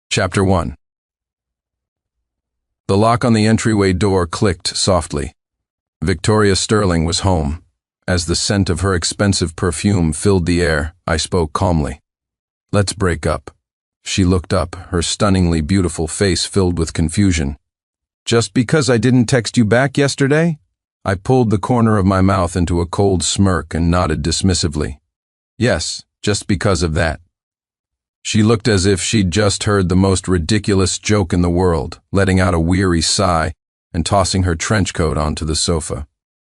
Chapter 1. The lock on the entryway door clicked softly. Victoria Sterling was home. As the scent of her expensive perfume filled the air, I spoke calmly. "Let's break up." She looked up, her stunningly beautiful face filled with confusion. "Just because I didn't text you back yesterday?" I pulled the corner of my mouth into a cold smirk and nodded dismissively. "Yes, just because of that." She looked as if she'd just heard the most ridiculous joke in the world, letting out a weary sigh and tossing her trench coat onto the sofa.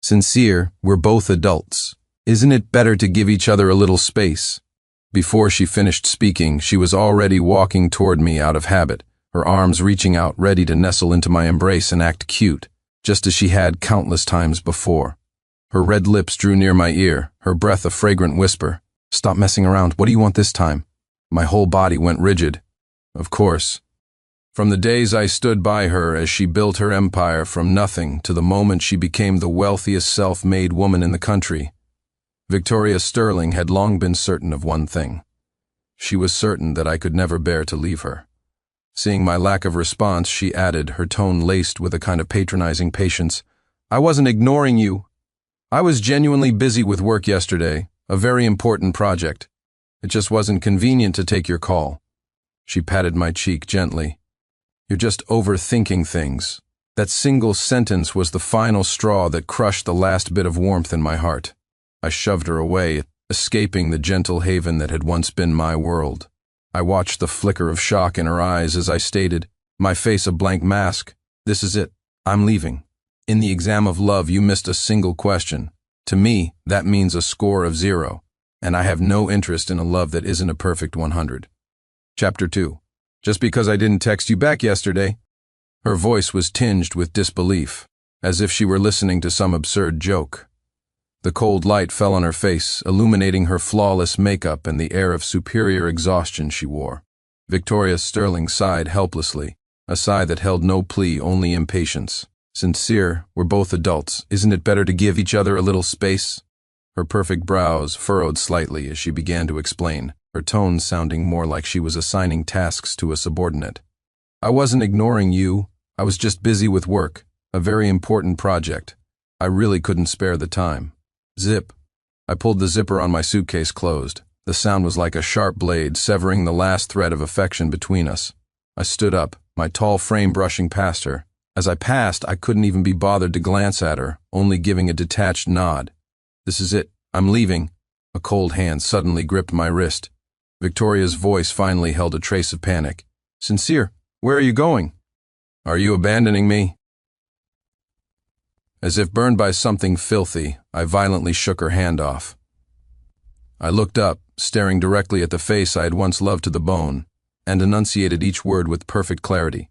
"Sincere, we're both adults. Isn't it better to give each other a little space?" Before she finished speaking, she was already walking toward me out of habit, her arms reaching out ready to nestle into my embrace and act cute, just as she had countless times before. Her red lips drew near my ear, her breath a fragrant whisper. "Stop messing around. What do you want this time?" My whole body went rigid. Of course. From the days I stood by her as she built her empire from nothing to the moment she became the wealthiest self-made woman in the country, Victoria Sterling had long been certain of one thing. She was certain that I could never bear to leave her. Seeing my lack of response, she added, her tone laced with a kind of patronizing patience, "I wasn't ignoring you. I was genuinely busy with work yesterday, a very important project. It just wasn't convenient to take your call." She patted my cheek gently. "You're just overthinking things." That single sentence was the final straw that crushed the last bit of warmth in my heart. I shoved her away, escaping the gentle haven that had once been my world. I watched the flicker of shock in her eyes as I stated, my face a blank mask. "This is it. I'm leaving. In the exam of love, you missed a single question. To me, that means a score of 0. And I have no interest in a love that isn't a perfect 100. Chapter 2. Just because I didn't text you back yesterday. Her voice was tinged with disbelief, as if she were listening to some absurd joke. The cold light fell on her face, illuminating her flawless makeup and the air of superior exhaustion she wore. Victoria Sterling sighed helplessly, a sigh that held no plea, only impatience. "Sincere, we're both adults. Isn't it better to give each other a little space?" Her perfect brows furrowed slightly as she began to explain, her tone sounding more like she was assigning tasks to a subordinate. "I wasn't ignoring you. I was just busy with work, a very important project. I really couldn't spare the time." Zip. I pulled the zipper on my suitcase closed. The sound was like a sharp blade severing the last thread of affection between us. I stood up, my tall frame brushing past her. As I passed, I couldn't even be bothered to glance at her, only giving a detached nod. "This is it. I'm leaving." A cold hand suddenly gripped my wrist. Victoria's voice finally held a trace of panic. "Sincere, where are you going?" "Are you abandoning me?" As if burned by something filthy, I violently shook her hand off. I looked up, staring directly at the face I had once loved to the bone, and enunciated each word with perfect clarity.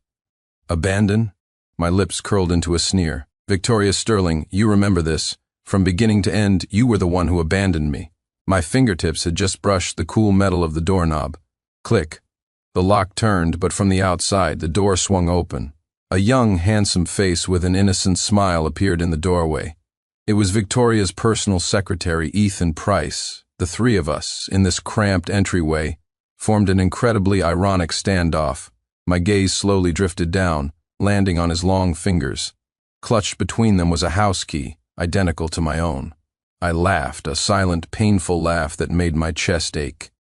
"Abandon?" My lips curled into a sneer. "Victoria Sterling, you remember this. From beginning to end, you were the one who abandoned me." My fingertips had just brushed the cool metal of the doorknob. Click. The lock turned, but from the outside, the door swung open. A young, handsome face with an innocent smile appeared in the doorway. It was Victoria's personal secretary, Ethan Price. The three of us, in this cramped entryway, formed an incredibly ironic standoff. My gaze slowly drifted down, landing on his long fingers. Clutched between them was a house key, identical to my own. I laughed, a silent, painful laugh that made my chest ache.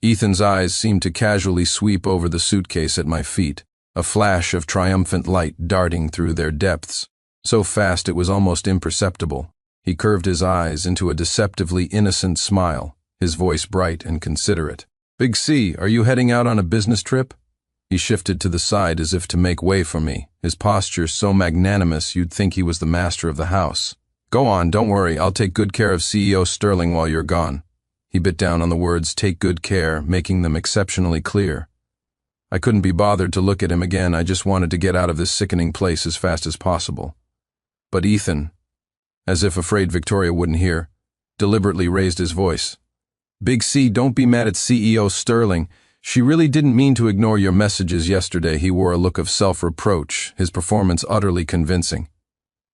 Ethan's eyes seemed to casually sweep over the suitcase at my feet, a flash of triumphant light darting through their depths, so fast it was almost imperceptible. He curved his eyes into a deceptively innocent smile, his voice bright and considerate. "Big C, are you heading out on a business trip?" He shifted to the side as if to make way for me, his posture so magnanimous you'd think he was the master of the house. "Go on, don't worry, I'll take good care of CEO Sterling while you're gone." He bit down on the words "take good care," making them exceptionally clear. I couldn't be bothered to look at him again, I just wanted to get out of this sickening place as fast as possible. But Ethan, as if afraid Victoria wouldn't hear, deliberately raised his voice. "Big C, don't be mad at CEO Sterling. She really didn't mean to ignore your messages yesterday." He wore a look of self-reproach, his performance utterly convincing.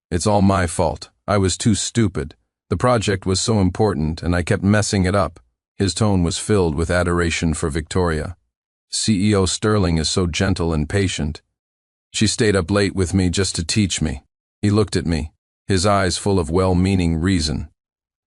"It's all my fault. I was too stupid. The project was so important, and I kept messing it up." His tone was filled with adoration for Victoria. CEO Sterling is so gentle and patient. She stayed up late with me just to teach me. He looked at me, his eyes full of well-meaning reason.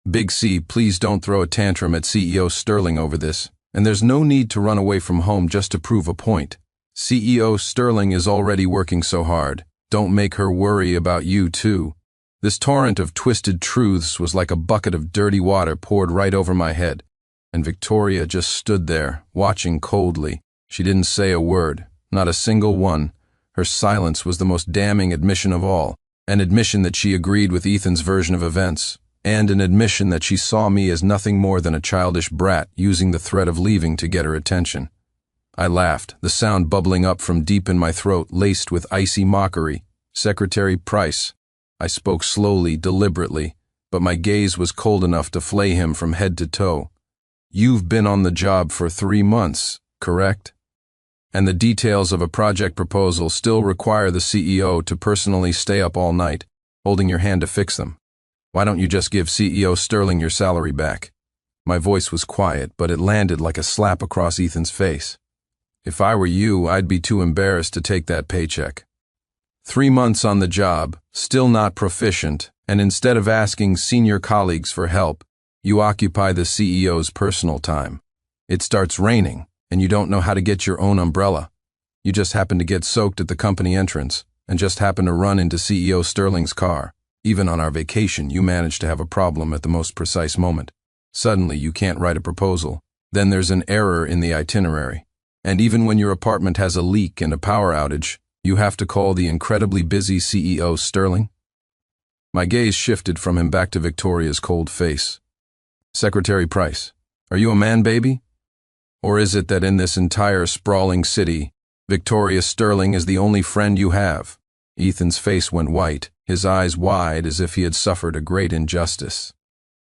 Big C, please don't throw a tantrum at CEO Sterling over this, and there's no need to run away from home just to prove a point. CEO Sterling is already working so hard. Don't make her worry about you too. This torrent of twisted truths was like a bucket of dirty water poured right over my head, and Victoria just stood there, watching coldly. She didn't say a word, not a single one. Her silence was the most damning admission of all, an admission that she agreed with Ethan's version of events, and an admission that she saw me as nothing more than a childish brat using the threat of leaving to get her attention. I laughed, the sound bubbling up from deep in my throat, laced with icy mockery. Secretary Price. I spoke slowly, deliberately, but my gaze was cold enough to flay him from head to toe. You've been on the job for 3 months, correct? And the details of a project proposal still require the CEO to personally stay up all night, holding your hand to fix them. Why don't you just give CEO Sterling your salary back? My voice was quiet, but it landed like a slap across Ethan's face. If I were you, I'd be too embarrassed to take that paycheck. 3 months on the job, still not proficient, and instead of asking senior colleagues for help, you occupy the CEO's personal time. It starts raining, and you don't know how to get your own umbrella. You just happen to get soaked at the company entrance, and just happen to run into CEO Sterling's car. Even on our vacation, you manage to have a problem at the most precise moment. Suddenly, you can't write a proposal. Then there's an error in the itinerary. And even when your apartment has a leak and a power outage, you have to call the incredibly busy CEO Sterling? My gaze shifted from him back to Victoria's cold face. Secretary Price, are you a man baby? Or is it that in this entire sprawling city, Victoria Sterling is the only friend you have? Ethan's face went white, his eyes wide as if he had suffered a great injustice.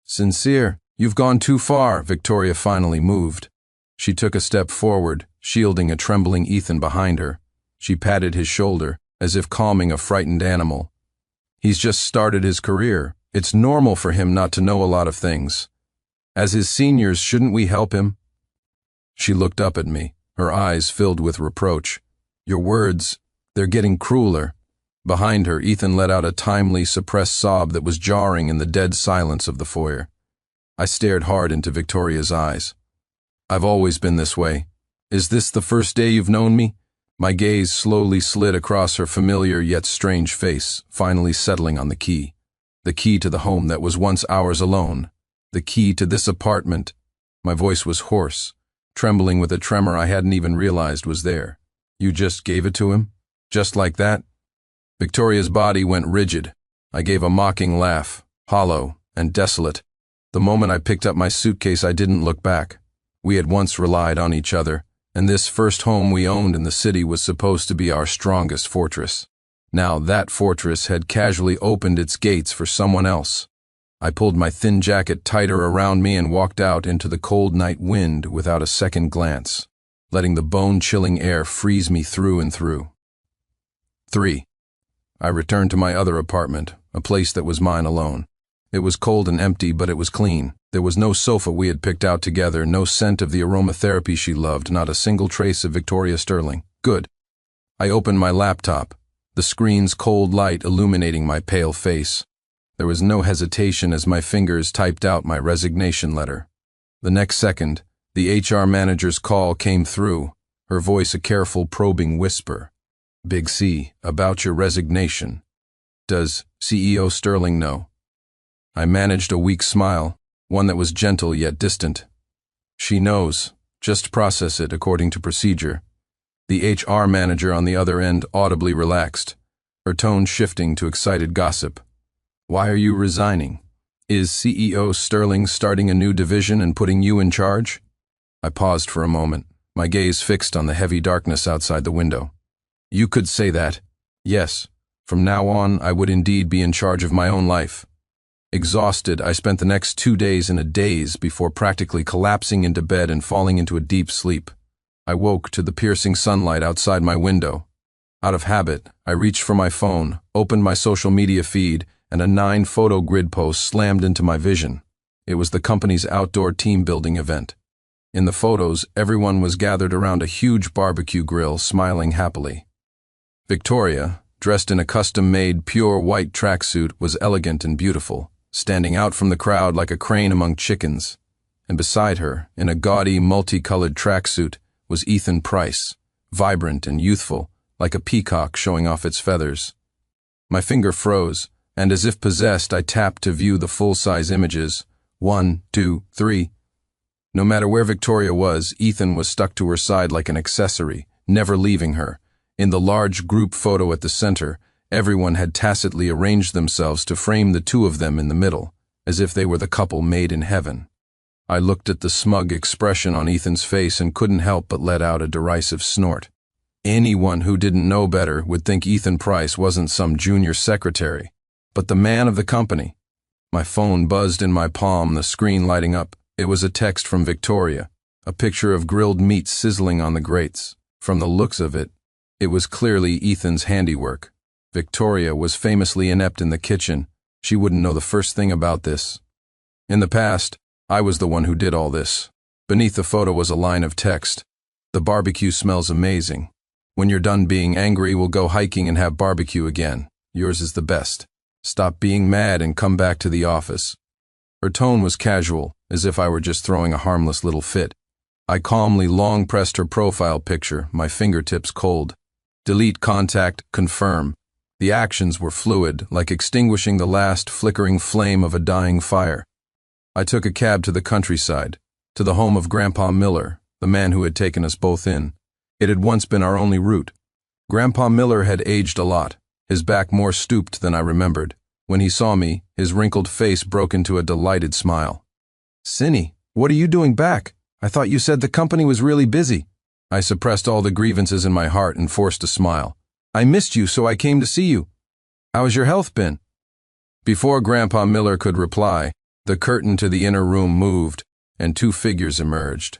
Sincere, you've gone too far, Victoria finally moved. She took a step forward, shielding a trembling Ethan behind her. She patted his shoulder, as if calming a frightened animal. He's just started his career. It's normal for him not to know a lot of things. As his seniors, shouldn't we help him? She looked up at me, her eyes filled with reproach. Your words, they're getting crueler. Behind her, Ethan let out a timely, suppressed sob that was jarring in the dead silence of the foyer. I stared hard into Victoria's eyes. I've always been this way. Is this the first day you've known me? My gaze slowly slid across her familiar yet strange face, finally settling on the key. The key to the home that was once ours alone. The key to this apartment. My voice was hoarse, trembling with a tremor I hadn't even realized was there. You just gave it to him? Just like that? Victoria's body went rigid. I gave a mocking laugh, hollow and desolate. The moment I picked up my suitcase, I didn't look back. We had once relied on each other, and this first home we owned in the city was supposed to be our strongest fortress. Now that fortress had casually opened its gates for someone else. I pulled my thin jacket tighter around me and walked out into the cold night wind without a second glance, letting the bone-chilling air freeze me through and through. 3. I returned to my other apartment, a place that was mine alone. It was cold and empty, but it was clean. There was no sofa we had picked out together, no scent of the aromatherapy she loved, not a single trace of Victoria Sterling. Good. I opened my laptop, the screen's cold light illuminating my pale face. There was no hesitation as my fingers typed out my resignation letter. The next second, the HR manager's call came through, her voice a careful, probing whisper. Big C, about your resignation. Does CEO Sterling know? I managed a weak smile, one that was gentle yet distant. She knows. Just process it according to procedure. The HR manager on the other end audibly relaxed, her tone shifting to excited gossip. Why are you resigning? Is CEO Sterling starting a new division and putting you in charge? I paused for a moment, my gaze fixed on the heavy darkness outside the window. You could say that. Yes, from now on I would indeed be in charge of my own life. Exhausted, I spent the next 2 days in a daze before practically collapsing into bed and falling into a deep sleep. I woke to the piercing sunlight outside my window. Out of habit, I reached for my phone, opened my social media feed, and a 9-photo grid post slammed into my vision. It was the company's outdoor team building event. In the photos, everyone was gathered around a huge barbecue grill, smiling happily. Victoria, dressed in a custom-made, pure white tracksuit, was elegant and beautiful, standing out from the crowd like a crane among chickens. And beside her, in a gaudy, multicolored tracksuit, was Ethan Price, vibrant and youthful, like a peacock showing off its feathers. My finger froze, and as if possessed, I tapped to view the full-size images. 1, 2, 3. No matter where Victoria was, Ethan was stuck to her side like an accessory, never leaving her. In the large group photo at the center, everyone had tacitly arranged themselves to frame the two of them in the middle, as if they were the couple made in heaven. I looked at the smug expression on Ethan's face and couldn't help but let out a derisive snort. Anyone who didn't know better would think Ethan Price wasn't some junior secretary, but the man of the company. My phone buzzed in my palm, the screen lighting up. It was a text from Victoria, a picture of grilled meat sizzling on the grates. From the looks of it, it was clearly Ethan's handiwork. Victoria was famously inept in the kitchen. She wouldn't know the first thing about this. In the past, I was the one who did all this. Beneath the photo was a line of text. The barbecue smells amazing. When you're done being angry, we'll go hiking and have barbecue again. Yours is the best. Stop being mad and come back to the office. Her tone was casual, as if I were just throwing a harmless little fit. I calmly long pressed her profile picture, my fingertips cold. Delete contact, confirm. The actions were fluid, like extinguishing the last flickering flame of a dying fire. I took a cab to the countryside, to the home of Grandpa Miller, the man who had taken us both in. It had once been our only route. Grandpa Miller had aged a lot, his back more stooped than I remembered. When he saw me, his wrinkled face broke into a delighted smile. "Cinny, what are you doing back? I thought you said the company was really busy." I suppressed all the grievances in my heart and forced a smile. "I missed you, so I came to see you. How's your health been?" Before Grandpa Miller could reply, the curtain to the inner room moved, and two figures emerged.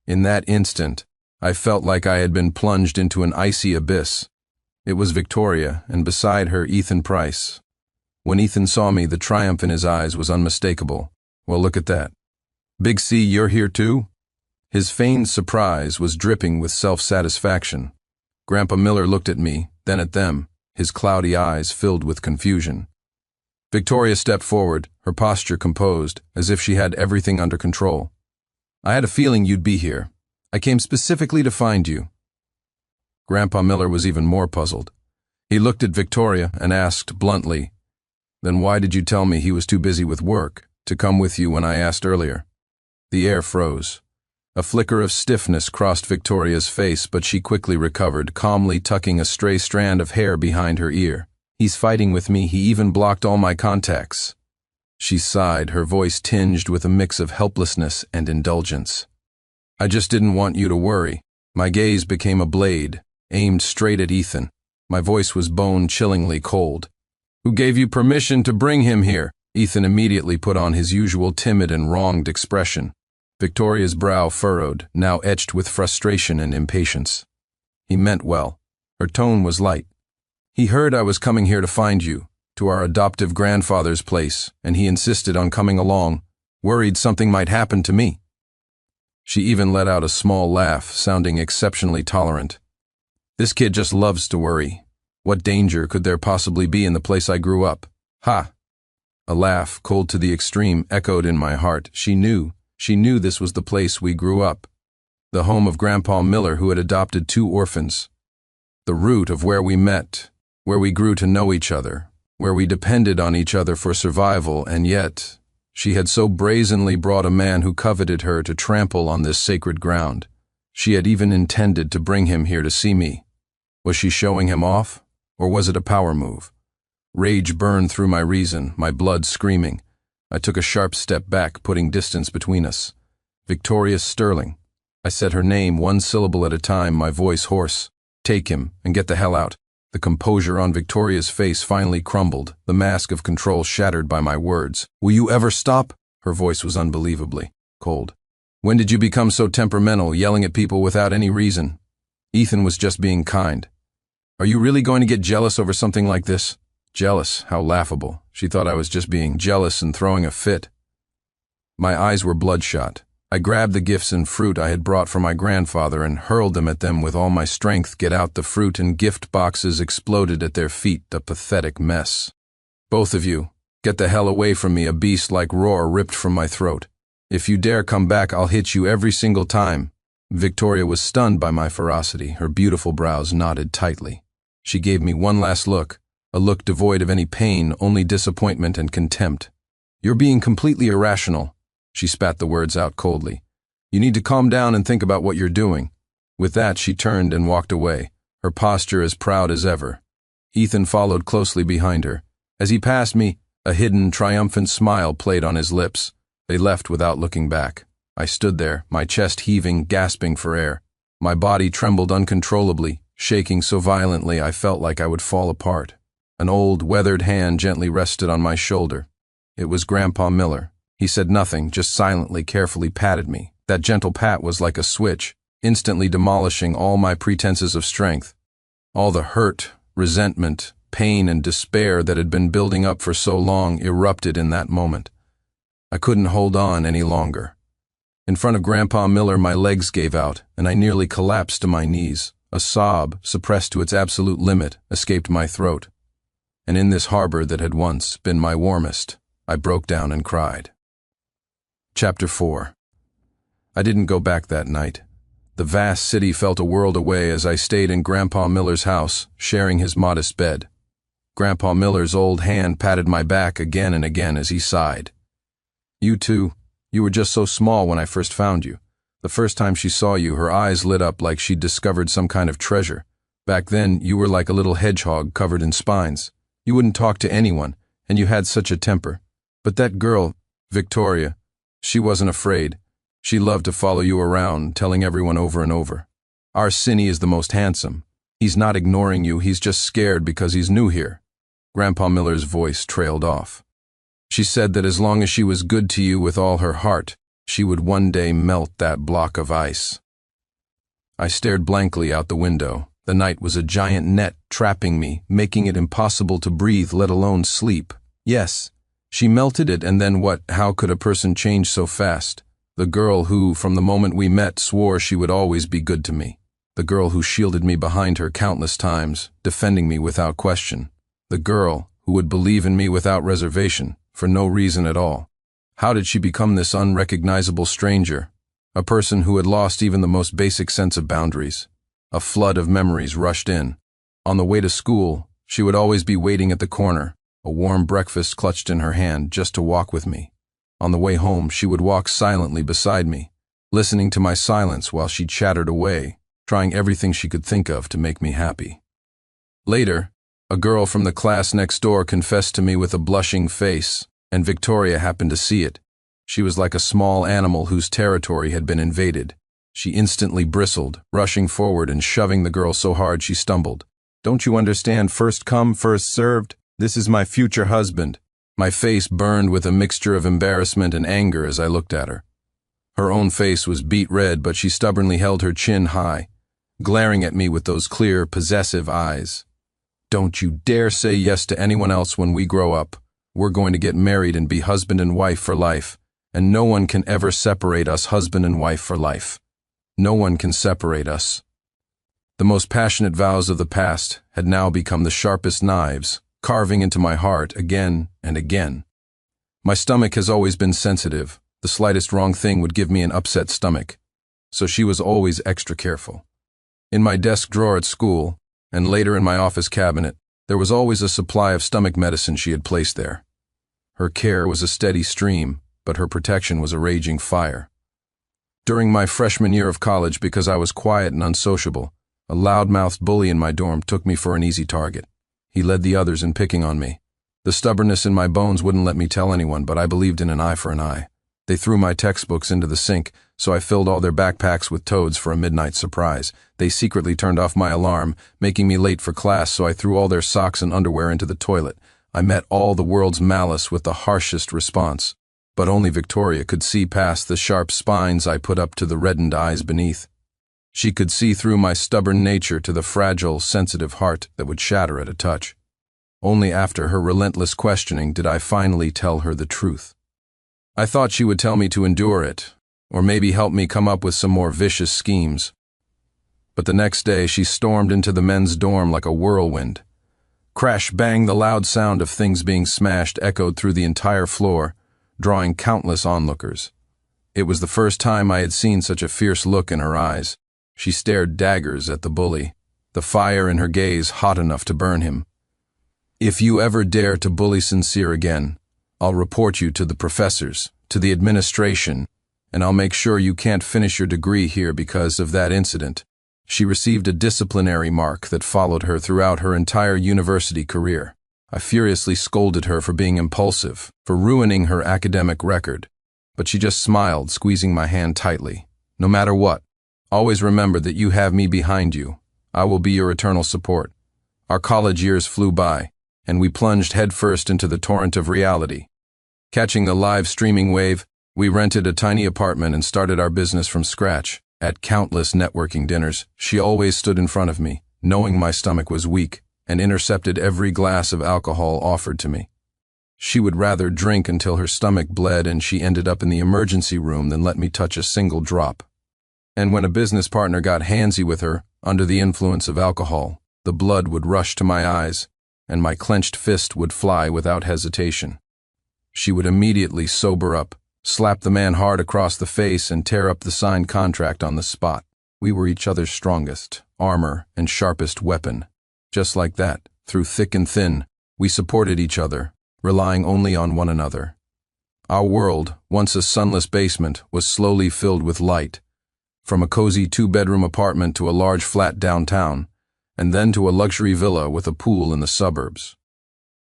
In that instant, I felt like I had been plunged into an icy abyss. It was Victoria, and beside her, Ethan Price. When Ethan saw me, the triumph in his eyes was unmistakable. "Well, look at that. Big C, you're here too?" His feigned surprise was dripping with self-satisfaction. Grandpa Miller looked at me, then at them, his cloudy eyes filled with confusion. Victoria stepped forward, her posture composed, as if she had everything under control. "I had a feeling you'd be here. I came specifically to find you." Grandpa Miller was even more puzzled. He looked at Victoria and asked bluntly, "Then why did you tell me he was too busy with work to come with you when I asked earlier?" The air froze. A flicker of stiffness crossed Victoria's face, but she quickly recovered, calmly tucking a stray strand of hair behind her ear. "He's fighting with me. He even blocked all my contacts." She sighed, her voice tinged with a mix of helplessness and indulgence. "I just didn't want you to worry." My gaze became a blade, aimed straight at Ethan. My voice was bone-chillingly cold. "Who gave you permission to bring him here?" Ethan immediately put on his usual timid and wronged expression. Victoria's brow furrowed, now etched with frustration and impatience. He meant well. Her tone was light. "He heard I was coming here to find you, to our adoptive grandfather's place, and he insisted on coming along, worried something might happen to me." She even let out a small laugh, sounding exceptionally tolerant. "This kid just loves to worry. What danger could there possibly be in the place I grew up? Ha!" A laugh, cold to the extreme, echoed in my heart. She knew this was the place we grew up. The home of Grandpa Miller, who had adopted 2 orphans. The root of where we met, where we grew to know each other, where we depended on each other for survival, and yet she had so brazenly brought a man who coveted her to trample on this sacred ground. She had even intended to bring him here to see me. Was she showing him off, or was it a power move? Rage burned through my reason, my blood screaming. I took a sharp step back, putting distance between us. "Victoria Sterling." I said her name 1 syllable at a time, my voice hoarse. "Take him, and get the hell out." The composure on Victoria's face finally crumbled, the mask of control shattered by my words. "Will you ever stop?" Her voice was unbelievably cold. "When did you become so temperamental, yelling at people without any reason?" Ethan was just being kind. "Are you really going to get jealous over something like this?" Jealous? How laughable. She thought I was just being jealous and throwing a fit. My eyes were bloodshot. I grabbed the gifts and fruit I had brought for my grandfather and hurled them at them with all my strength. Get out! The fruit and gift boxes exploded at their feet, a pathetic mess. Both of you, get the hell away from me! A beast-like roar ripped from my throat. If you dare come back, I'll hit you every single time. Victoria was stunned by my ferocity. Her beautiful brows knotted tightly. She gave me one last look, a look devoid of any pain, only disappointment and contempt. You're being completely irrational. She spat the words out coldly. You need to calm down and think about what you're doing. With that, she turned and walked away, her posture as proud as ever. Ethan followed closely behind her. As he passed me, a hidden, triumphant smile played on his lips. They left without looking back. I stood there, my chest heaving, gasping for air. My body trembled uncontrollably, shaking so violently I felt like I would fall apart. An old, weathered hand gently rested on my shoulder. It was Grandpa Miller. He said nothing, just silently, carefully patted me. That gentle pat was like a switch, instantly demolishing all my pretenses of strength. All the hurt, resentment, pain, and despair that had been building up for so long erupted in that moment. I couldn't hold on any longer. In front of Grandpa Miller, my legs gave out, and I nearly collapsed to my knees. A sob, suppressed to its absolute limit, escaped my throat. And in this harbor that had once been my warmest, I broke down and cried. Chapter 4. I didn't go back that night. The vast city felt a world away as I stayed in Grandpa Miller's house, sharing his modest bed. Grandpa Miller's old hand patted my back again and again as he sighed. You too. You were just so small when I first found you. The first time she saw you, her eyes lit up like she'd discovered some kind of treasure. Back then, you were like a little hedgehog covered in spines. You wouldn't talk to anyone, and you had such a temper. But that girl, Victoria, she wasn't afraid. She loved to follow you around, telling everyone over and over. Our Cinny is the most handsome. He's not ignoring you, he's just scared because he's new here. Grandpa Miller's voice trailed off. She said that as long as she was good to you with all her heart, she would one day melt that block of ice. I stared blankly out the window. The night was a giant net trapping me, making it impossible to breathe, let alone sleep. Yes, she melted it, and then what? How could a person change so fast? The girl who, from the moment we met, swore she would always be good to me. The girl who shielded me behind her countless times, defending me without question. The girl who would believe in me without reservation, for no reason at all. How did she become this unrecognizable stranger? A person who had lost even the most basic sense of boundaries. A flood of memories rushed in. On the way to school, she would always be waiting at the corner, a warm breakfast clutched in her hand just to walk with me. On the way home, she would walk silently beside me, listening to my silence while she chattered away, trying everything she could think of to make me happy. Later, a girl from the class next door confessed to me with a blushing face, and Victoria happened to see it. She was like a small animal whose territory had been invaded. She instantly bristled, rushing forward and shoving the girl so hard she stumbled. Don't you understand? First come, first served? This is my future husband. My face burned with a mixture of embarrassment and anger as I looked at her. Her own face was beet red, but she stubbornly held her chin high, glaring at me with those clear, possessive eyes. Don't you dare say yes to anyone else when we grow up. We're going to get married and be husband and wife for life, and no one can ever separate us, husband and wife for life. No one can separate us. The most passionate vows of the past had now become the sharpest knives, carving into my heart again and again. My stomach has always been sensitive. The slightest wrong thing would give me an upset stomach, so she was always extra careful. In my desk drawer at school, and later in my office cabinet, there was always a supply of stomach medicine she had placed there. Her care was a steady stream, but her protection was a raging fire. During my freshman year of college, because I was quiet and unsociable, a loud-mouthed bully in my dorm took me for an easy target. He led the others in picking on me. The stubbornness in my bones wouldn't let me tell anyone, but I believed in an eye for an eye. They threw my textbooks into the sink, so I filled all their backpacks with toads for a midnight surprise. They secretly turned off my alarm, making me late for class, so I threw all their socks and underwear into the toilet. I met all the world's malice with the harshest response, but only Victoria could see past the sharp spines I put up to the reddened eyes beneath. She could see through my stubborn nature to the fragile, sensitive heart that would shatter at a touch. Only after her relentless questioning did I finally tell her the truth. I thought she would tell me to endure it, or maybe help me come up with some more vicious schemes. But the next day she stormed into the men's dorm like a whirlwind. Crash bang, the loud sound of things being smashed echoed through the entire floor, drawing countless onlookers. It was the first time I had seen such a fierce look in her eyes. She stared daggers at the bully, the fire in her gaze hot enough to burn him. "If you ever dare to bully Sincere again, I'll report you to the professors, to the administration, and I'll make sure you can't finish your degree here because of that incident." She received a disciplinary mark that followed her throughout her entire university career. I furiously scolded her for being impulsive, for ruining her academic record, but she just smiled, squeezing my hand tightly. "No matter what, always remember that you have me behind you. I will be your eternal support." Our college years flew by, and we plunged headfirst into the torrent of reality. Catching the live streaming wave, we rented a tiny apartment and started our business from scratch. At countless networking dinners, she always stood in front of me, knowing my stomach was weak, and intercepted every glass of alcohol offered to me. She would rather drink until her stomach bled and she ended up in the emergency room than let me touch a single drop. And when a business partner got handsy with her, under the influence of alcohol, the blood would rush to my eyes, and my clenched fist would fly without hesitation. She would immediately sober up, slap the man hard across the face, and tear up the signed contract on the spot. We were each other's strongest armor and sharpest weapon. Just like that, through thick and thin, we supported each other, relying only on one another. Our world, once a sunless basement, was slowly filled with light, from a cozy 2-bedroom apartment to a large flat downtown, and then to a luxury villa with a pool in the suburbs.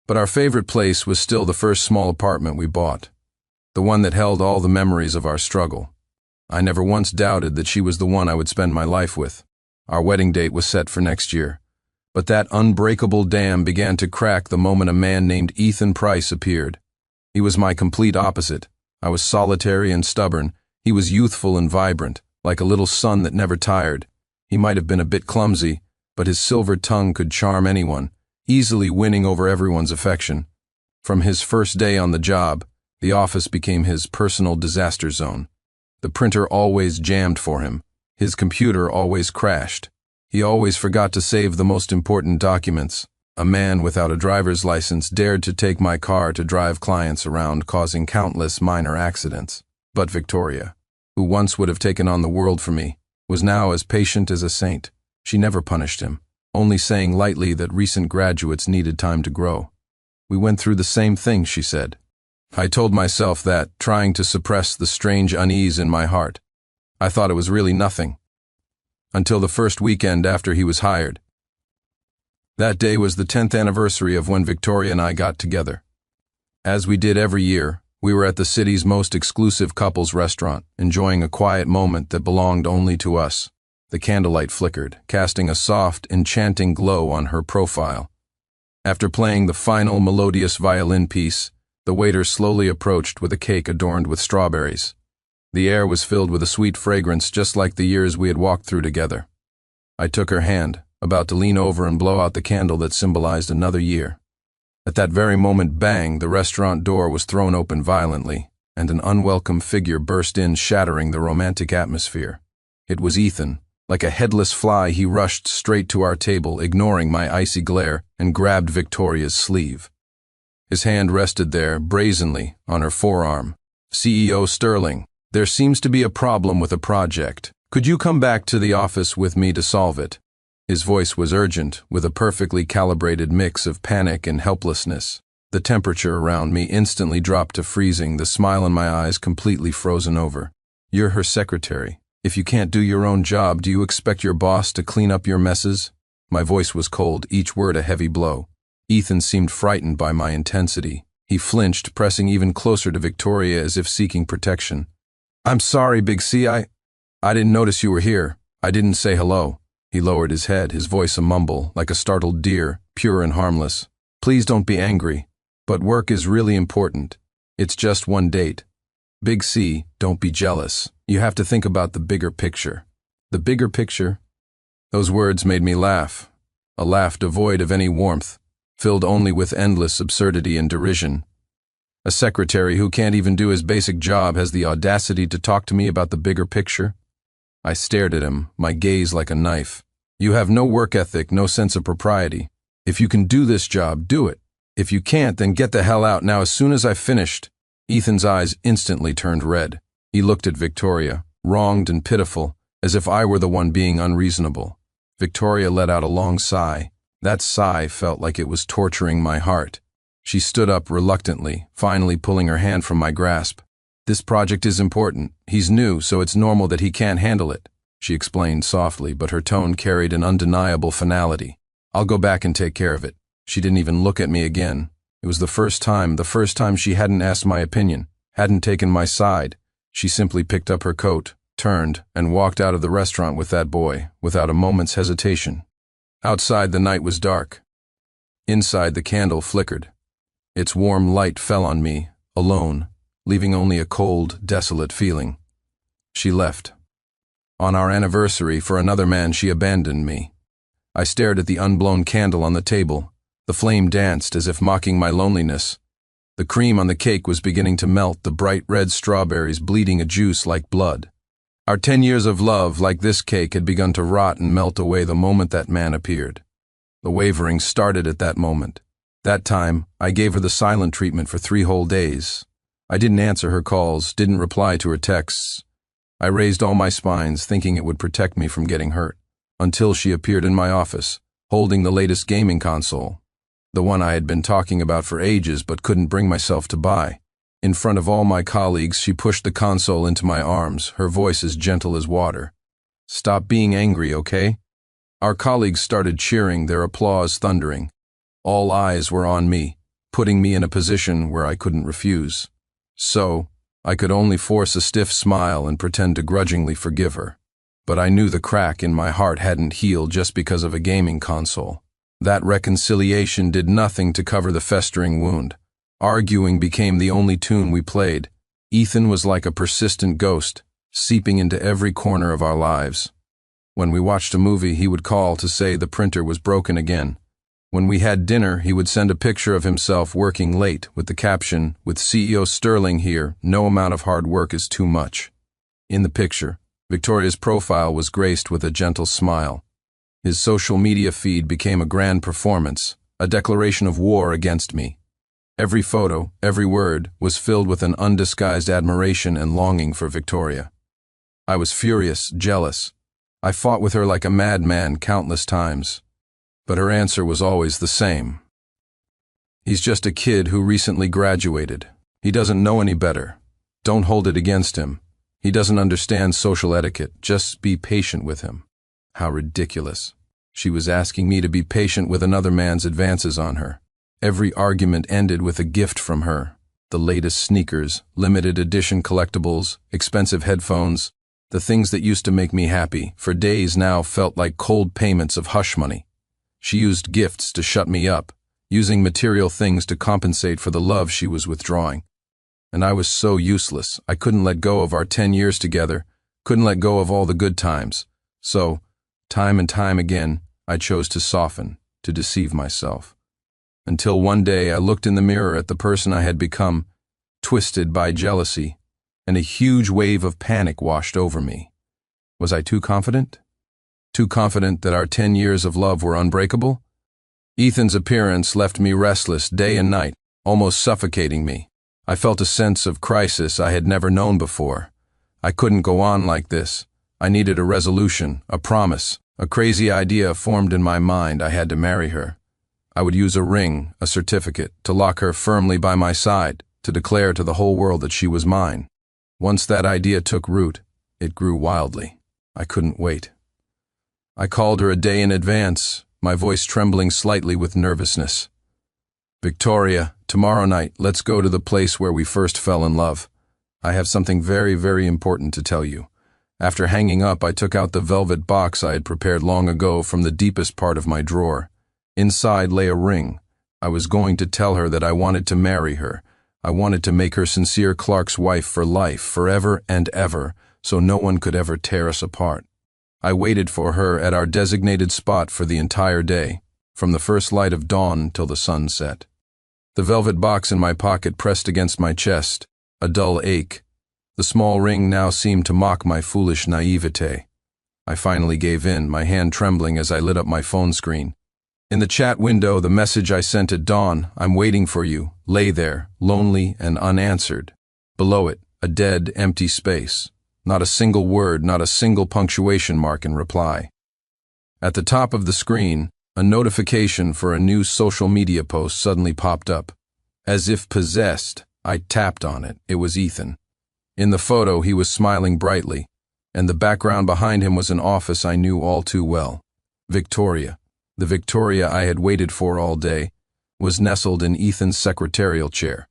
But our favorite place was still the first small apartment we bought, the one that held all the memories of our struggle. I never once doubted that she was the one I would spend my life with. Our wedding date was set for next year. But that unbreakable dam began to crack the moment a man named Ethan Price appeared. He was my complete opposite. I was solitary and stubborn. He was youthful and vibrant, like a little sun that never tired. He might have been a bit clumsy, but his silver tongue could charm anyone, easily winning over everyone's affection. From his first day on the job, the office became his personal disaster zone. The printer always jammed for him. His computer always crashed. He always forgot to save the most important documents. A man without a driver's license dared to take my car to drive clients around, causing countless minor accidents. But Victoria, who once would have taken on the world for me, was now as patient as a saint. She never punished him, only saying lightly that recent graduates needed time to grow. "We went through the same thing," she said. I told myself that, trying to suppress the strange unease in my heart. I thought it was really nothing. Until the first weekend after he was hired. That day was the 10th anniversary of when Victoria and I got together. As we did every year, we were at the city's most exclusive couples restaurant, enjoying a quiet moment that belonged only to us. The candlelight flickered, casting a soft, enchanting glow on her profile. After playing the final melodious violin piece, the waiter slowly approached with a cake adorned with strawberries. The air was filled with a sweet fragrance, just like the years we had walked through together. I took her hand, about to lean over and blow out the candle that symbolized another year. At that very moment, bang, the restaurant door was thrown open violently, and an unwelcome figure burst in, shattering the romantic atmosphere. It was Ethan. Like a headless fly, he rushed straight to our table, ignoring my icy glare, and grabbed Victoria's sleeve. His hand rested there, brazenly, on her forearm. "CEO Sterling, there seems to be a problem with a project. Could you come back to the office with me to solve it?" His voice was urgent, with a perfectly calibrated mix of panic and helplessness. The temperature around me instantly dropped to freezing, the smile in my eyes completely frozen over. "You're her secretary. If you can't do your own job, do you expect your boss to clean up your messes?" My voice was cold, each word a heavy blow. Ethan seemed frightened by my intensity. He flinched, pressing even closer to Victoria as if seeking protection. "I'm sorry, Big C. I didn't notice you were here. I didn't say hello." He lowered his head, his voice a mumble, like a startled deer, pure and harmless. "Please don't be angry, but work is really important. It's just one date. Big C, don't be jealous. You have to think about the bigger picture." "The bigger picture?" Those words made me laugh, a laugh devoid of any warmth, filled only with endless absurdity and derision. A secretary who can't even do his basic job has the audacity to talk to me about the bigger picture? I stared at him, my gaze like a knife. You have no work ethic, no sense of propriety. If you can do this job, do it. If you can't, then get the hell out now as soon as I've finished. Ethan's eyes instantly turned red. He looked at Victoria, wronged and pitiful, as if I were the one being unreasonable. Victoria let out a long sigh. That sigh felt like it was torturing my heart. She stood up reluctantly, finally pulling her hand from my grasp. This project is important. He's new, so it's normal that he can't handle it, she explained softly, but her tone carried an undeniable finality. I'll go back and take care of it. She didn't even look at me again. It was the first time she hadn't asked my opinion, hadn't taken my side. She simply picked up her coat, turned, and walked out of the restaurant with that boy, without a moment's hesitation. Outside, the night was dark. Inside, the candle flickered. Its warm light fell on me, alone, leaving only a cold, desolate feeling. She left. On our anniversary, for another man, she abandoned me. I stared at the unblown candle on the table. The flame danced as if mocking my loneliness. The cream on the cake was beginning to melt, the bright red strawberries bleeding a juice like blood. Our 10 years of love, like this cake, had begun to rot and melt away the moment that man appeared. The wavering started at that moment. That time, I gave her the silent treatment for 3 whole days. I didn't answer her calls, didn't reply to her texts. I raised all my spines, thinking it would protect me from getting hurt, until she appeared in my office, holding the latest gaming console, the one I had been talking about for ages but couldn't bring myself to buy. In front of all my colleagues, she pushed the console into my arms, her voice as gentle as water. Stop being angry, okay? Our colleagues started cheering, their applause thundering. All eyes were on me, putting me in a position where I couldn't refuse. So, I could only force a stiff smile and pretend to grudgingly forgive her. But I knew the crack in my heart hadn't healed just because of a gaming console. That reconciliation did nothing to cover the festering wound. Arguing became the only tune we played. Ethan was like a persistent ghost, seeping into every corner of our lives. When we watched a movie, he would call to say the printer was broken again. When we had dinner, he would send a picture of himself working late with the caption, "With CEO Sterling here, no amount of hard work is too much." In the picture, Victoria's profile was graced with a gentle smile. His social media feed became a grand performance, a declaration of war against me. Every photo, every word, was filled with an undisguised admiration and longing for Victoria. I was furious, jealous. I fought with her like a madman countless times. But her answer was always the same. He's just a kid who recently graduated. He doesn't know any better. Don't hold it against him. He doesn't understand social etiquette. Just be patient with him. How ridiculous. She was asking me to be patient with another man's advances on her. Every argument ended with a gift from her. The latest sneakers, limited edition collectibles, expensive headphones. The things that used to make me happy, for days now felt like cold payments of hush money. She used gifts to shut me up, using material things to compensate for the love she was withdrawing. And I was so useless. I couldn't let go of our 10 years together, couldn't let go of all the good times. So, time and time again, I chose to soften, to deceive myself. Until one day I looked in the mirror at the person I had become, twisted by jealousy, and a huge wave of panic washed over me. Was I too confident? Too confident that our 10 years of love were unbreakable? Ethan's appearance left me restless day and night, almost suffocating me. I felt a sense of crisis I had never known before. I couldn't go on like this. I needed a resolution, a promise. A crazy idea formed in my mind. I had to marry her. I would use a ring, a certificate, to lock her firmly by my side, to declare to the whole world that she was mine. Once that idea took root, it grew wildly. I couldn't wait. I called her a day in advance, my voice trembling slightly with nervousness. "Victoria, tomorrow night, let's go to the place where we first fell in love. I have something very, very important to tell you." After hanging up, I took out the velvet box I had prepared long ago from the deepest part of my drawer. Inside lay a ring. I was going to tell her that I wanted to marry her. I wanted to make her Sincere Clark's wife for life, forever and ever, so no one could ever tear us apart. I waited for her at our designated spot for the entire day, from the first light of dawn till the sun set. The velvet box in my pocket pressed against my chest, a dull ache. The small ring now seemed to mock my foolish naivete. I finally gave in, my hand trembling as I lit up my phone screen. In the chat window, the message I sent at dawn, "I'm waiting for you," lay there, lonely and unanswered. Below it, a dead, empty space. Not a single word, not a single punctuation mark in reply. At the top of the screen, a notification for a new social media post suddenly popped up. As if possessed, I tapped on it. It was Ethan. In the photo, he was smiling brightly, and the background behind him was an office I knew all too well. Victoria, the Victoria I had waited for all day, was nestled in Ethan's secretarial chair.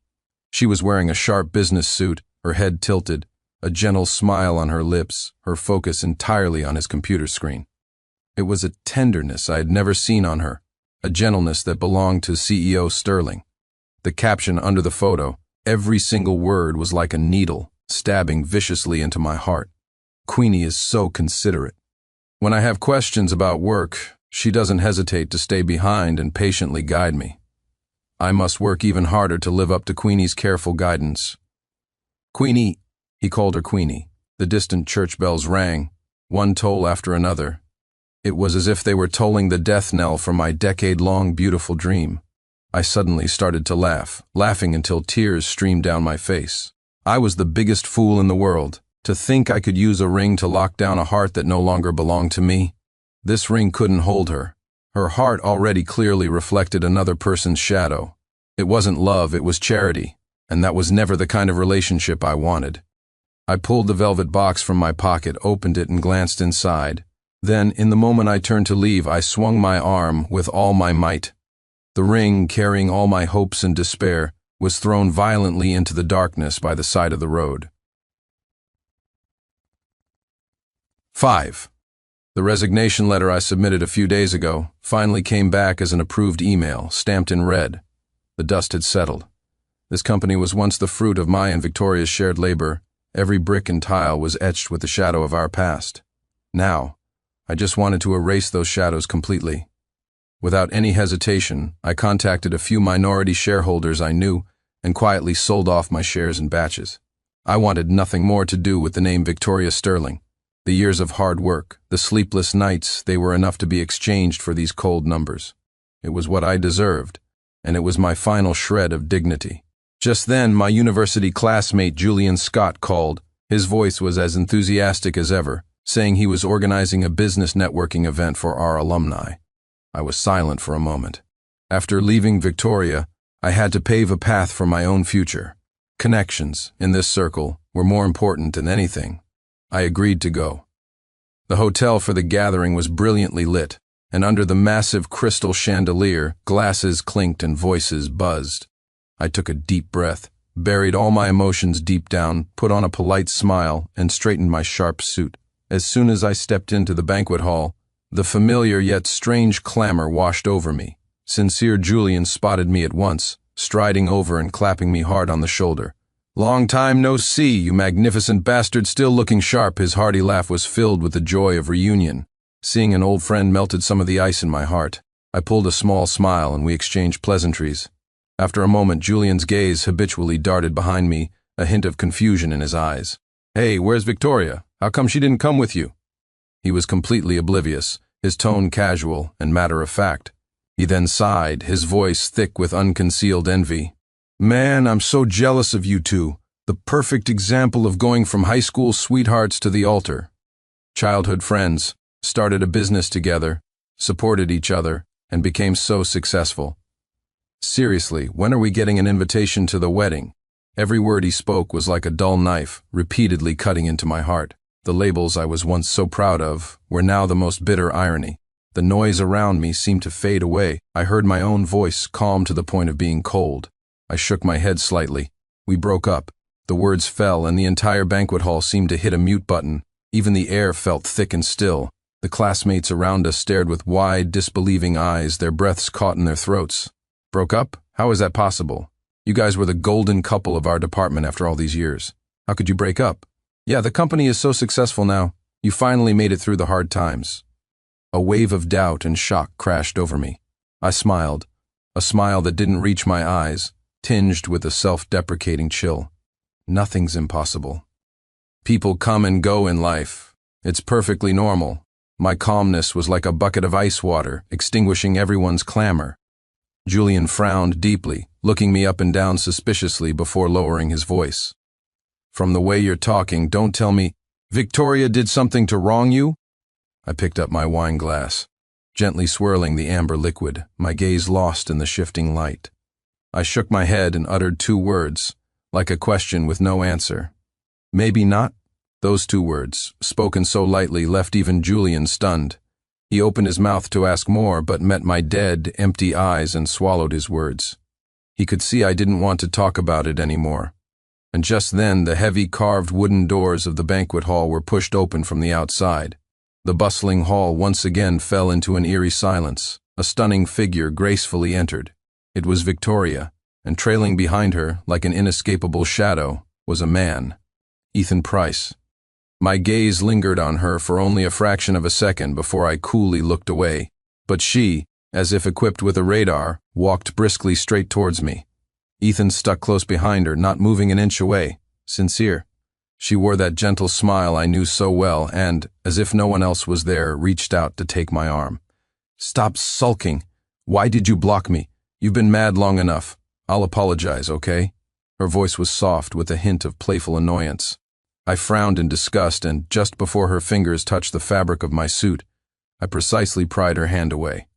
She was wearing a sharp business suit, her head tilted, a gentle smile on her lips, her focus entirely on his computer screen. It was a tenderness I had never seen on her, a gentleness that belonged to CEO Sterling. The caption under the photo, every single word was like a needle, stabbing viciously into my heart. Queenie is so considerate. When I have questions about work, she doesn't hesitate to stay behind and patiently guide me. I must work even harder to live up to Queenie's careful guidance. "Queenie," he called her Queenie. The distant church bells rang, one toll after another. It was as if they were tolling the death knell for my decade-long beautiful dream. I suddenly started to laugh, laughing until tears streamed down my face. I was the biggest fool in the world. To think I could use a ring to lock down a heart that no longer belonged to me. This ring couldn't hold her. Her heart already clearly reflected another person's shadow. It wasn't love, it was charity, and that was never the kind of relationship I wanted. I pulled the velvet box from my pocket, opened it, and glanced inside. Then, in the moment I turned to leave, I swung my arm with all my might. The ring, carrying all my hopes and despair, was thrown violently into the darkness by the side of the road. 5. The resignation letter I submitted a few days ago finally came back as an approved email, stamped in red. The dust had settled. This company was once the fruit of my and Victoria's shared labor. Every brick and tile was etched with the shadow of our past. Now, I just wanted to erase those shadows completely. Without any hesitation, I contacted a few minority shareholders I knew and quietly sold off my shares in batches. I wanted nothing more to do with the name Victoria Sterling. The years of hard work, the sleepless nights, they were enough to be exchanged for these cold numbers. It was what I deserved, and it was my final shred of dignity. Just then, my university classmate Julian Scott called. His voice was as enthusiastic as ever, saying he was organizing a business networking event for our alumni. I was silent for a moment. After leaving Victoria, I had to pave a path for my own future. Connections, in this circle, were more important than anything. I agreed to go. The hotel for the gathering was brilliantly lit, and under the massive crystal chandelier, glasses clinked and voices buzzed. I took a deep breath, buried all my emotions deep down, put on a polite smile, and straightened my sharp suit. As soon as I stepped into the banquet hall, the familiar yet strange clamor washed over me. Sincere Julian spotted me at once, striding over and clapping me hard on the shoulder. "Long time no see, you magnificent bastard, still looking sharp." His hearty laugh was filled with the joy of reunion. Seeing an old friend melted some of the ice in my heart. I pulled a small smile and we exchanged pleasantries. After a moment, Julian's gaze habitually darted behind me, a hint of confusion in his eyes. "Hey, where's Victoria? How come she didn't come with you?" He was completely oblivious, his tone casual and matter-of-fact. He then sighed, his voice thick with unconcealed envy. "Man, I'm so jealous of you two. The perfect example of going from high school sweethearts to the altar. Childhood friends, started a business together, supported each other, and became so successful. Seriously, when are we getting an invitation to the wedding?" Every word he spoke was like a dull knife, repeatedly cutting into my heart. The labels I was once so proud of were now the most bitter irony. The noise around me seemed to fade away. I heard my own voice, calm to the point of being cold. I shook my head slightly. We broke up. The words fell, and the entire banquet hall seemed to hit a mute button. Even the air felt thick and still. The classmates around us stared with wide, disbelieving eyes, their breaths caught in their throats. "Broke up? How is that possible? You guys were the golden couple of our department after all these years. How could you break up?" "Yeah, the company is so successful now. You finally made it through the hard times." A wave of doubt and shock crashed over me. I smiled. a smile that didn't reach my eyes, tinged with a self-deprecating chill. Nothing's impossible. People come and go in life. It's perfectly normal. My calmness was like a bucket of ice water, extinguishing everyone's clamor. Julian frowned deeply, looking me up and down suspiciously before lowering his voice. From the way you're talking, don't tell me Victoria did something to wrong you? I picked up my wine glass, gently swirling the amber liquid, my gaze lost in the shifting light. I shook my head and uttered 2 words, like a question with no answer. Maybe not? Those 2 words, spoken so lightly, left even Julian stunned. He opened his mouth to ask more, but met my dead, empty eyes and swallowed his words. He could see I didn't want to talk about it anymore. And just then, the heavy carved wooden doors of the banquet hall were pushed open from the outside. The bustling hall once again fell into an eerie silence. A stunning figure gracefully entered. It was Victoria, and trailing behind her, like an inescapable shadow, was a man. Ethan Price. My gaze lingered on her for only a fraction of a second before I coolly looked away, but she, as if equipped with a radar, walked briskly straight towards me. Ethan stuck close behind her, not moving an inch away. Sincere. She wore that gentle smile I knew so well and, as if no one else was there, reached out to take my arm. Stop sulking. Why did you block me? You've been mad long enough. I'll apologize, okay? Her voice was soft with a hint of playful annoyance. I frowned in disgust, and just before her fingers touched the fabric of my suit, I precisely pried her hand away.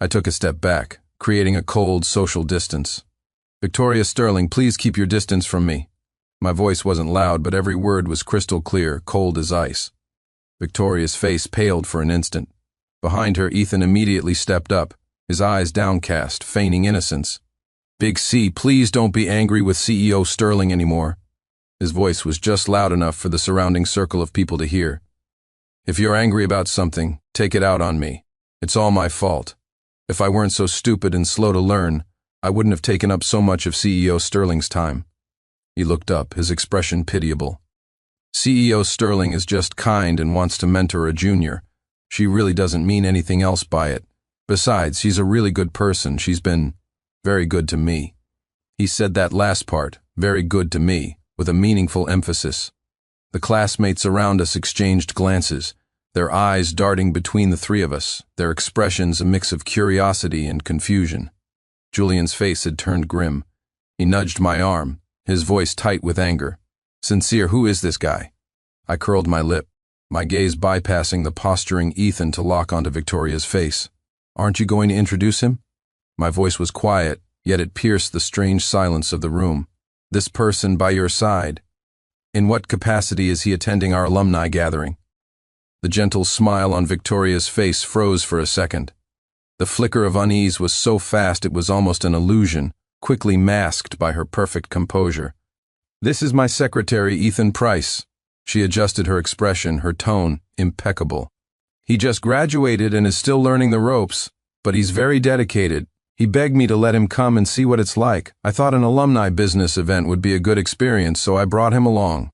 I took a step back, creating a cold social distance. Victoria Sterling, please keep your distance from me. My voice wasn't loud, but every word was crystal clear, cold as ice. Victoria's face paled for an instant. Behind her, Ethan immediately stepped up, his eyes downcast, feigning innocence. Big C, please don't be angry with CEO Sterling anymore. His voice was just loud enough for the surrounding circle of people to hear. If you're angry about something, take it out on me. It's all my fault. If I weren't so stupid and slow to learn, I wouldn't have taken up so much of CEO Sterling's time. He looked up, his expression pitiable. CEO Sterling is just kind and wants to mentor a junior. She really doesn't mean anything else by it. Besides, she's a really good person. She's been very good to me. He said that last part, very good to me, with a meaningful emphasis. The classmates around us exchanged glances, their eyes darting between the 3 of us, their expressions a mix of curiosity and confusion. Julian's face had turned grim. He nudged my arm, his voice tight with anger. Sincere, who is this guy? I curled my lip, my gaze bypassing the posturing Ethan to lock onto Victoria's face. Aren't you going to introduce him? My voice was quiet, yet it pierced the strange silence of the room. This person by your side. In what capacity is he attending our alumni gathering? The gentle smile on Victoria's face froze for a second. The flicker of unease was so fast it was almost an illusion, quickly masked by her perfect composure. This is my secretary, Ethan Price. She adjusted her expression, her tone impeccable. He just graduated and is still learning the ropes, but he's very dedicated. He begged me to let him come and see what it's like. I thought an alumni business event would be a good experience, so I brought him along.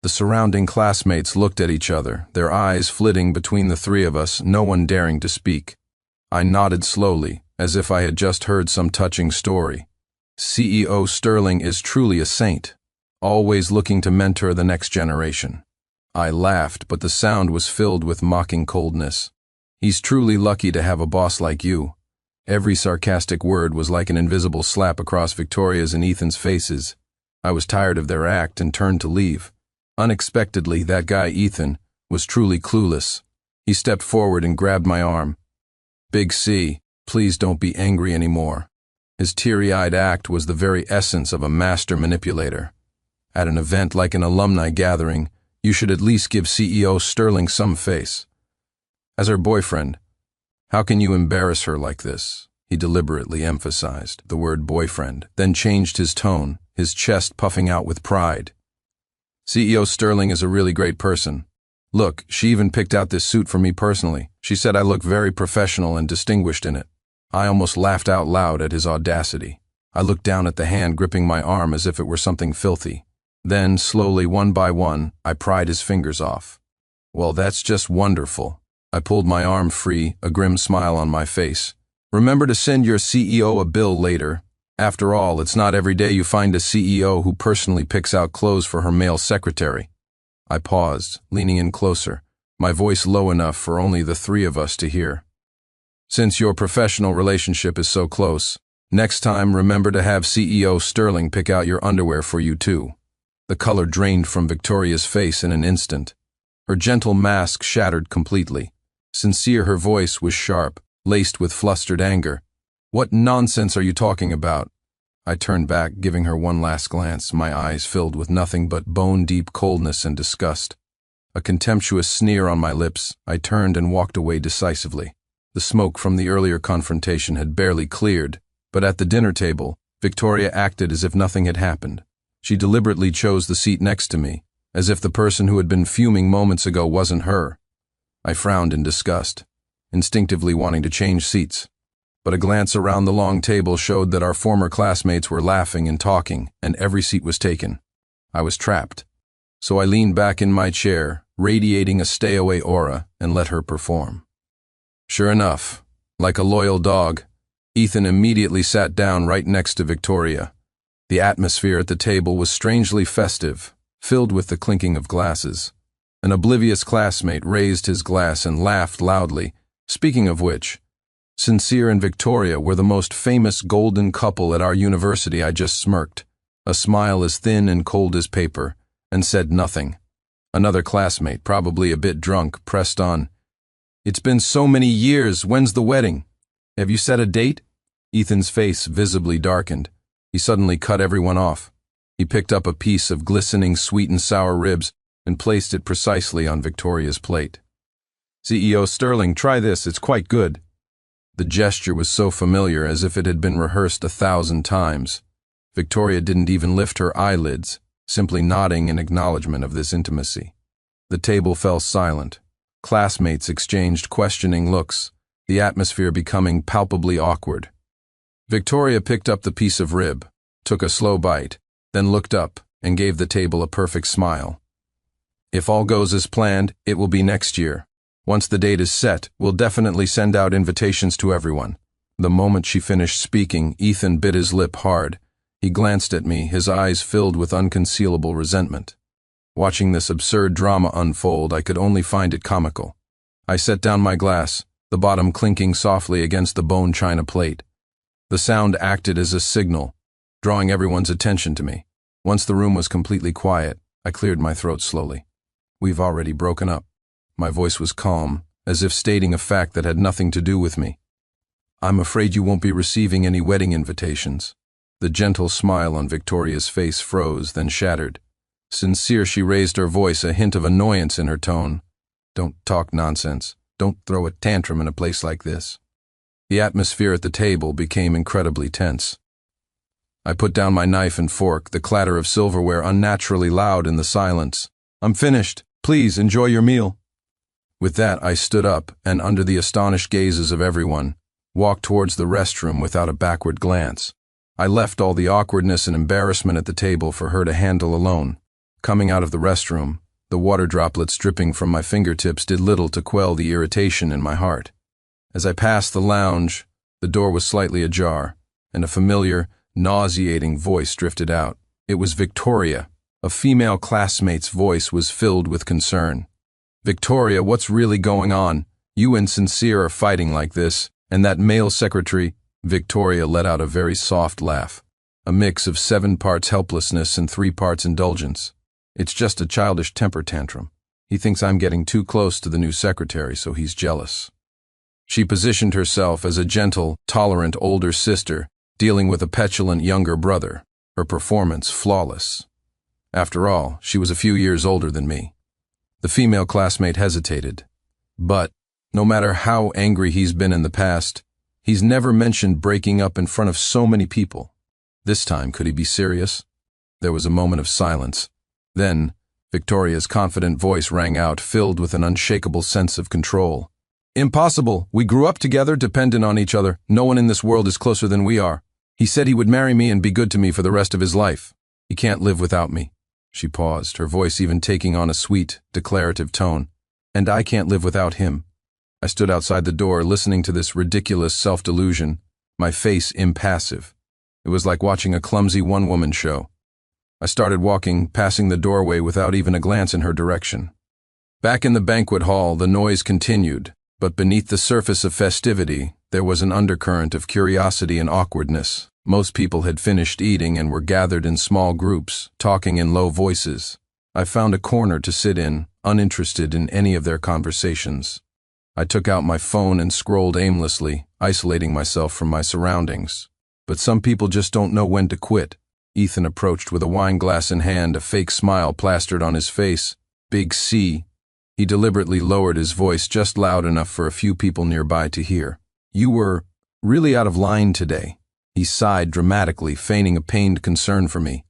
The surrounding classmates looked at each other, their eyes flitting between the 3 of us, no one daring to speak. I nodded slowly, as if I had just heard some touching story. CEO Sterling is truly a saint, always looking to mentor the next generation. I laughed, but the sound was filled with mocking coldness. He's truly lucky to have a boss like you. Every sarcastic word was like an invisible slap across Victoria's and Ethan's faces. I was tired of their act and turned to leave. Unexpectedly, that guy Ethan was truly clueless. He stepped forward and grabbed my arm. Big C, please don't be angry anymore. His teary-eyed act was the very essence of a master manipulator. At an event like an alumni gathering, you should at least give CEO Sterling some face. As her boyfriend, how can you embarrass her like this? He deliberately emphasized the word boyfriend, then changed his tone, his chest puffing out with pride. CEO Sterling is a really great person. Look, she even picked out this suit for me personally. She said I look very professional and distinguished in it. I almost laughed out loud at his audacity. I looked down at the hand gripping my arm as if it were something filthy. Then, slowly, one by one, I pried his fingers off. Well, that's just wonderful. I pulled my arm free, a grim smile on my face. Remember to send your CEO a bill later. After all, it's not every day you find a CEO who personally picks out clothes for her male secretary. I paused, leaning in closer, my voice low enough for only the three of us to hear. Since your professional relationship is so close, next time remember to have CEO Sterling pick out your underwear for you too. The color drained from Victoria's face in an instant. Her gentle mask shattered completely. Sincere, her voice was sharp, laced with flustered anger. What nonsense are you talking about? I turned back, giving her one last glance, my eyes filled with nothing but bone-deep coldness and disgust. A contemptuous sneer on my lips, I turned and walked away decisively. The smoke from the earlier confrontation had barely cleared, but at the dinner table, Victoria acted as if nothing had happened. She deliberately chose the seat next to me, as if the person who had been fuming moments ago wasn't her. I frowned in disgust, instinctively wanting to change seats. But a glance around the long table showed that our former classmates were laughing and talking, and every seat was taken. I was trapped. So I leaned back in my chair, radiating a stay-away aura, and let her perform. Sure enough, like a loyal dog, Ethan immediately sat down right next to Victoria. The atmosphere at the table was strangely festive, filled with the clinking of glasses. An oblivious classmate raised his glass and laughed loudly. Speaking of which, Sincere and Victoria were the most famous golden couple at our university. I just smirked, a smile as thin and cold as paper, and said nothing. Another classmate, probably a bit drunk, pressed on. It's been so many years. When's the wedding? Have you set a date? Ethan's face visibly darkened. He suddenly cut everyone off. He picked up a piece of glistening sweet and sour ribs and placed it precisely on Victoria's plate. CEO Sterling, try this, it's quite good. The gesture was so familiar, as if it had been rehearsed 1,000 times. Victoria didn't even lift her eyelids, simply nodding in acknowledgement of this intimacy. The table fell silent. Classmates exchanged questioning looks, the atmosphere becoming palpably awkward. Victoria picked up the piece of rib, took a slow bite, then looked up and gave the table a perfect smile. If all goes as planned, it will be next year. Once the date is set, we'll definitely send out invitations to everyone. The moment she finished speaking, Ethan bit his lip hard. He glanced at me, his eyes filled with unconcealable resentment. Watching this absurd drama unfold, I could only find it comical. I set down my glass, the bottom clinking softly against the bone china plate. The sound acted as a signal, drawing everyone's attention to me. Once the room was completely quiet, I cleared my throat slowly. We've already broken up. My voice was calm, as if stating a fact that had nothing to do with me. I'm afraid you won't be receiving any wedding invitations. The gentle smile on Victoria's face froze, then shattered. Sincere, she raised her voice, a hint of annoyance in her tone. Don't talk nonsense. Don't throw a tantrum in a place like this. The atmosphere at the table became incredibly tense. I put down my knife and fork, the clatter of silverware unnaturally loud in the silence. I'm finished. Please enjoy your meal. With that, I stood up and, under the astonished gazes of everyone, walked towards the restroom without a backward glance. I left all the awkwardness and embarrassment at the table for her to handle alone. Coming out of the restroom, the water droplets dripping from my fingertips did little to quell the irritation in my heart. As I passed the lounge, the door was slightly ajar, and a familiar, nauseating voice drifted out. It was Victoria. A female classmate's voice was filled with concern. Victoria, what's really going on? You and Sincere are fighting like this, and that male secretary. Victoria let out a very soft laugh, a mix of 7 parts helplessness and 3 parts indulgence. It's just a childish temper tantrum. He thinks I'm getting too close to the new secretary, so he's jealous. She positioned herself as a gentle, tolerant older sister, dealing with a petulant younger brother, her performance flawless. After all, she was a few years older than me. The female classmate hesitated. But, no matter how angry he's been in the past, he's never mentioned breaking up in front of so many people. This time, could he be serious? There was a moment of silence. Then, Victoria's confident voice rang out, filled with an unshakable sense of control. Impossible. We grew up together, dependent on each other. No one in this world is closer than we are. He said he would marry me and be good to me for the rest of his life. He can't live without me. She paused, her voice even taking on a sweet, declarative tone. And I can't live without him. I stood outside the door, listening to this ridiculous self-delusion, my face impassive. It was like watching a clumsy one-woman show. I started walking, passing the doorway without even a glance in her direction. Back in the banquet hall, the noise continued, but beneath the surface of festivity, there was an undercurrent of curiosity and awkwardness. Most people had finished eating and were gathered in small groups, talking in low voices. I found a corner to sit in, uninterested in any of their conversations. I took out my phone and scrolled aimlessly, isolating myself from my surroundings. But some people just don't know when to quit. Ethan approached with a wine glass in hand, a fake smile plastered on his face. Big C. He deliberately lowered his voice just loud enough for a few people nearby to hear. You were really out of line today. He sighed dramatically, feigning a pained concern for me.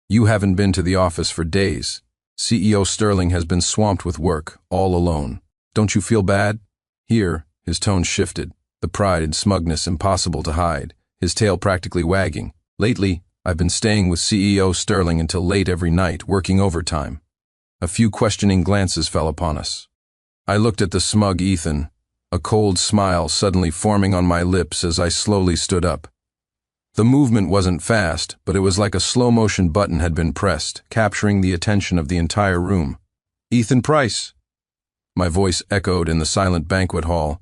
You haven't been to the office for days. CEO Sterling has been swamped with work, all alone. Don't you feel bad? Here, his tone shifted, the pride and smugness impossible to hide, his tail practically wagging. Lately, I've been staying with CEO Sterling until late every night, working overtime. A few questioning glances fell upon us. I looked at the smug Ethan, a cold smile suddenly forming on my lips as I slowly stood up. The movement wasn't fast, but it was like a slow-motion button had been pressed, capturing the attention of the entire room. Ethan Price. My voice echoed in the silent banquet hall.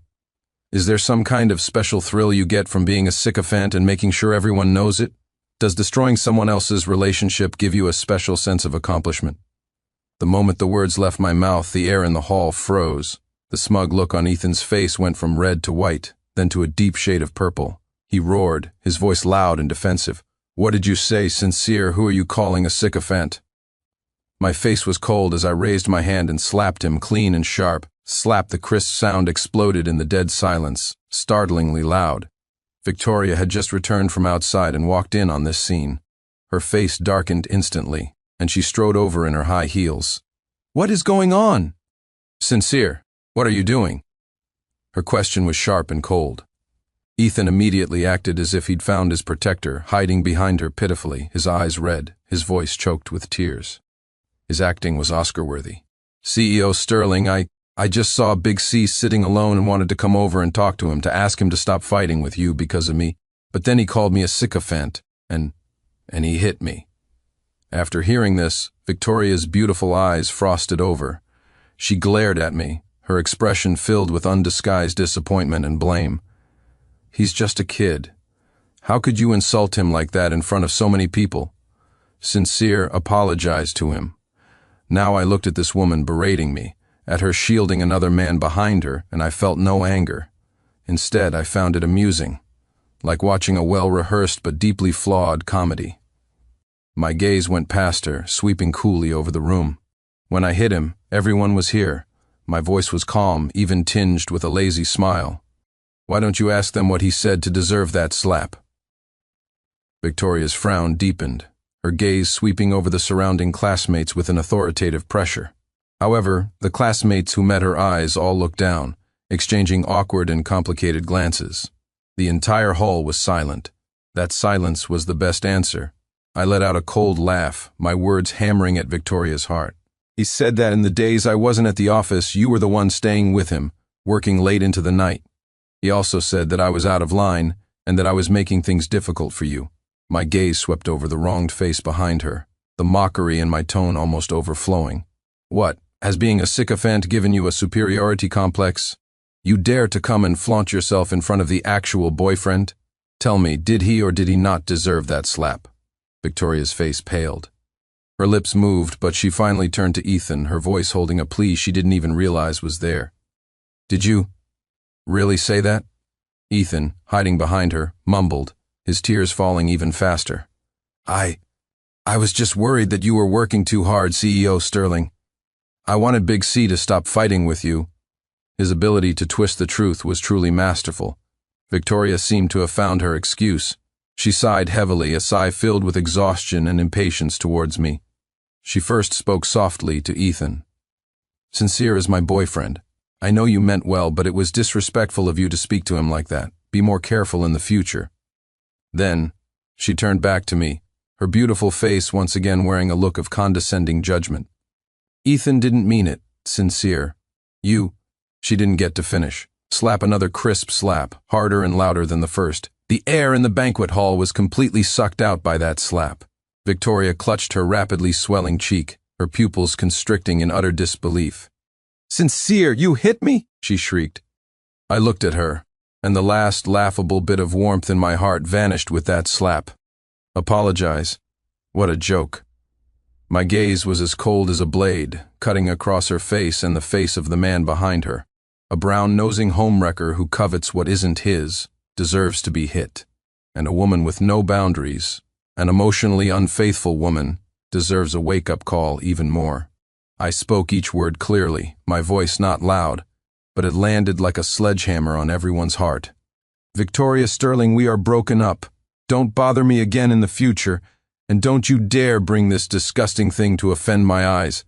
Is there some kind of special thrill you get from being a sycophant and making sure everyone knows it? Does destroying someone else's relationship give you a special sense of accomplishment? The moment the words left my mouth, the air in the hall froze. The smug look on Ethan's face went from red to white, then to a deep shade of purple. He roared, his voice loud and defensive. What did you say, Sincere? Who are you calling a sycophant? My face was cold as I raised my hand and slapped him clean and sharp. Slap, the crisp sound exploded in the dead silence, startlingly loud. Victoria had just returned from outside and walked in on this scene. Her face darkened instantly, and she strode over in her high heels. What is going on? Sincere, what are you doing? Her question was sharp and cold. Ethan immediately acted as if he'd found his protector, hiding behind her pitifully, his eyes red, his voice choked with tears. His acting was Oscar-worthy. CEO Sterling, I just saw Big C sitting alone and wanted to come over and talk to him, to ask him to stop fighting with you because of me, but then he called me a sycophant, and he hit me. After hearing this, Victoria's beautiful eyes frosted over. She glared at me, her expression filled with undisguised disappointment and blame. He's just a kid. How could you insult him like that in front of so many people? Sincere apologized to him. Now I looked at this woman berating me, at her shielding another man behind her, and I felt no anger. Instead, I found it amusing, like watching a well-rehearsed but deeply flawed comedy. My gaze went past her, sweeping coolly over the room. When I hit him, everyone was here. My voice was calm, even tinged with a lazy smile. Why don't you ask them what he said to deserve that slap? Victoria's frown deepened, her gaze sweeping over the surrounding classmates with an authoritative pressure. However, the classmates who met her eyes all looked down, exchanging awkward and complicated glances. The entire hall was silent. That silence was the best answer. I let out a cold laugh, my words hammering at Victoria's heart. He said that in the days I wasn't at the office, you were the one staying with him, working late into the night. He also said that I was out of line and that I was making things difficult for you. My gaze swept over the wronged face behind her, the mockery in my tone almost overflowing. What, has being a sycophant given you a superiority complex? You dare to come and flaunt yourself in front of the actual boyfriend? Tell me, did he or did he not deserve that slap? Victoria's face paled. Her lips moved, but she finally turned to Ethan, her voice holding a plea she didn't even realize was there. Did you really say that? Ethan, hiding behind her, mumbled, his tears falling even faster. I was just worried that you were working too hard, CEO Sterling. I wanted Big C to stop fighting with you. His ability to twist the truth was truly masterful. Victoria seemed to have found her excuse. She sighed heavily, a sigh filled with exhaustion and impatience towards me. She first spoke softly to Ethan. Sincere is my boyfriend. I know you meant well, but it was disrespectful of you to speak to him like that. Be more careful in the future. Then, she turned back to me, her beautiful face once again wearing a look of condescending judgment. Ethan didn't mean it, Sincere. She didn't get to finish. Slap, another crisp slap, harder and louder than the first. The air in the banquet hall was completely sucked out by that slap. Victoria clutched her rapidly swelling cheek, her pupils constricting in utter disbelief. "Sincere, you hit me?" she shrieked. I looked at her, and the last laughable bit of warmth in my heart vanished with that slap. Apologize? What a joke. My gaze was as cold as a blade, cutting across her face and the face of the man behind her. A brown-nosing homewrecker who covets what isn't his deserves to be hit. And a woman with no boundaries, an emotionally unfaithful woman, deserves a wake-up call even more. I spoke each word clearly, my voice not loud, but it landed like a sledgehammer on everyone's heart. "Victoria Sterling, we are broken up. Don't bother me again in the future, and don't you dare bring this disgusting thing to offend my eyes."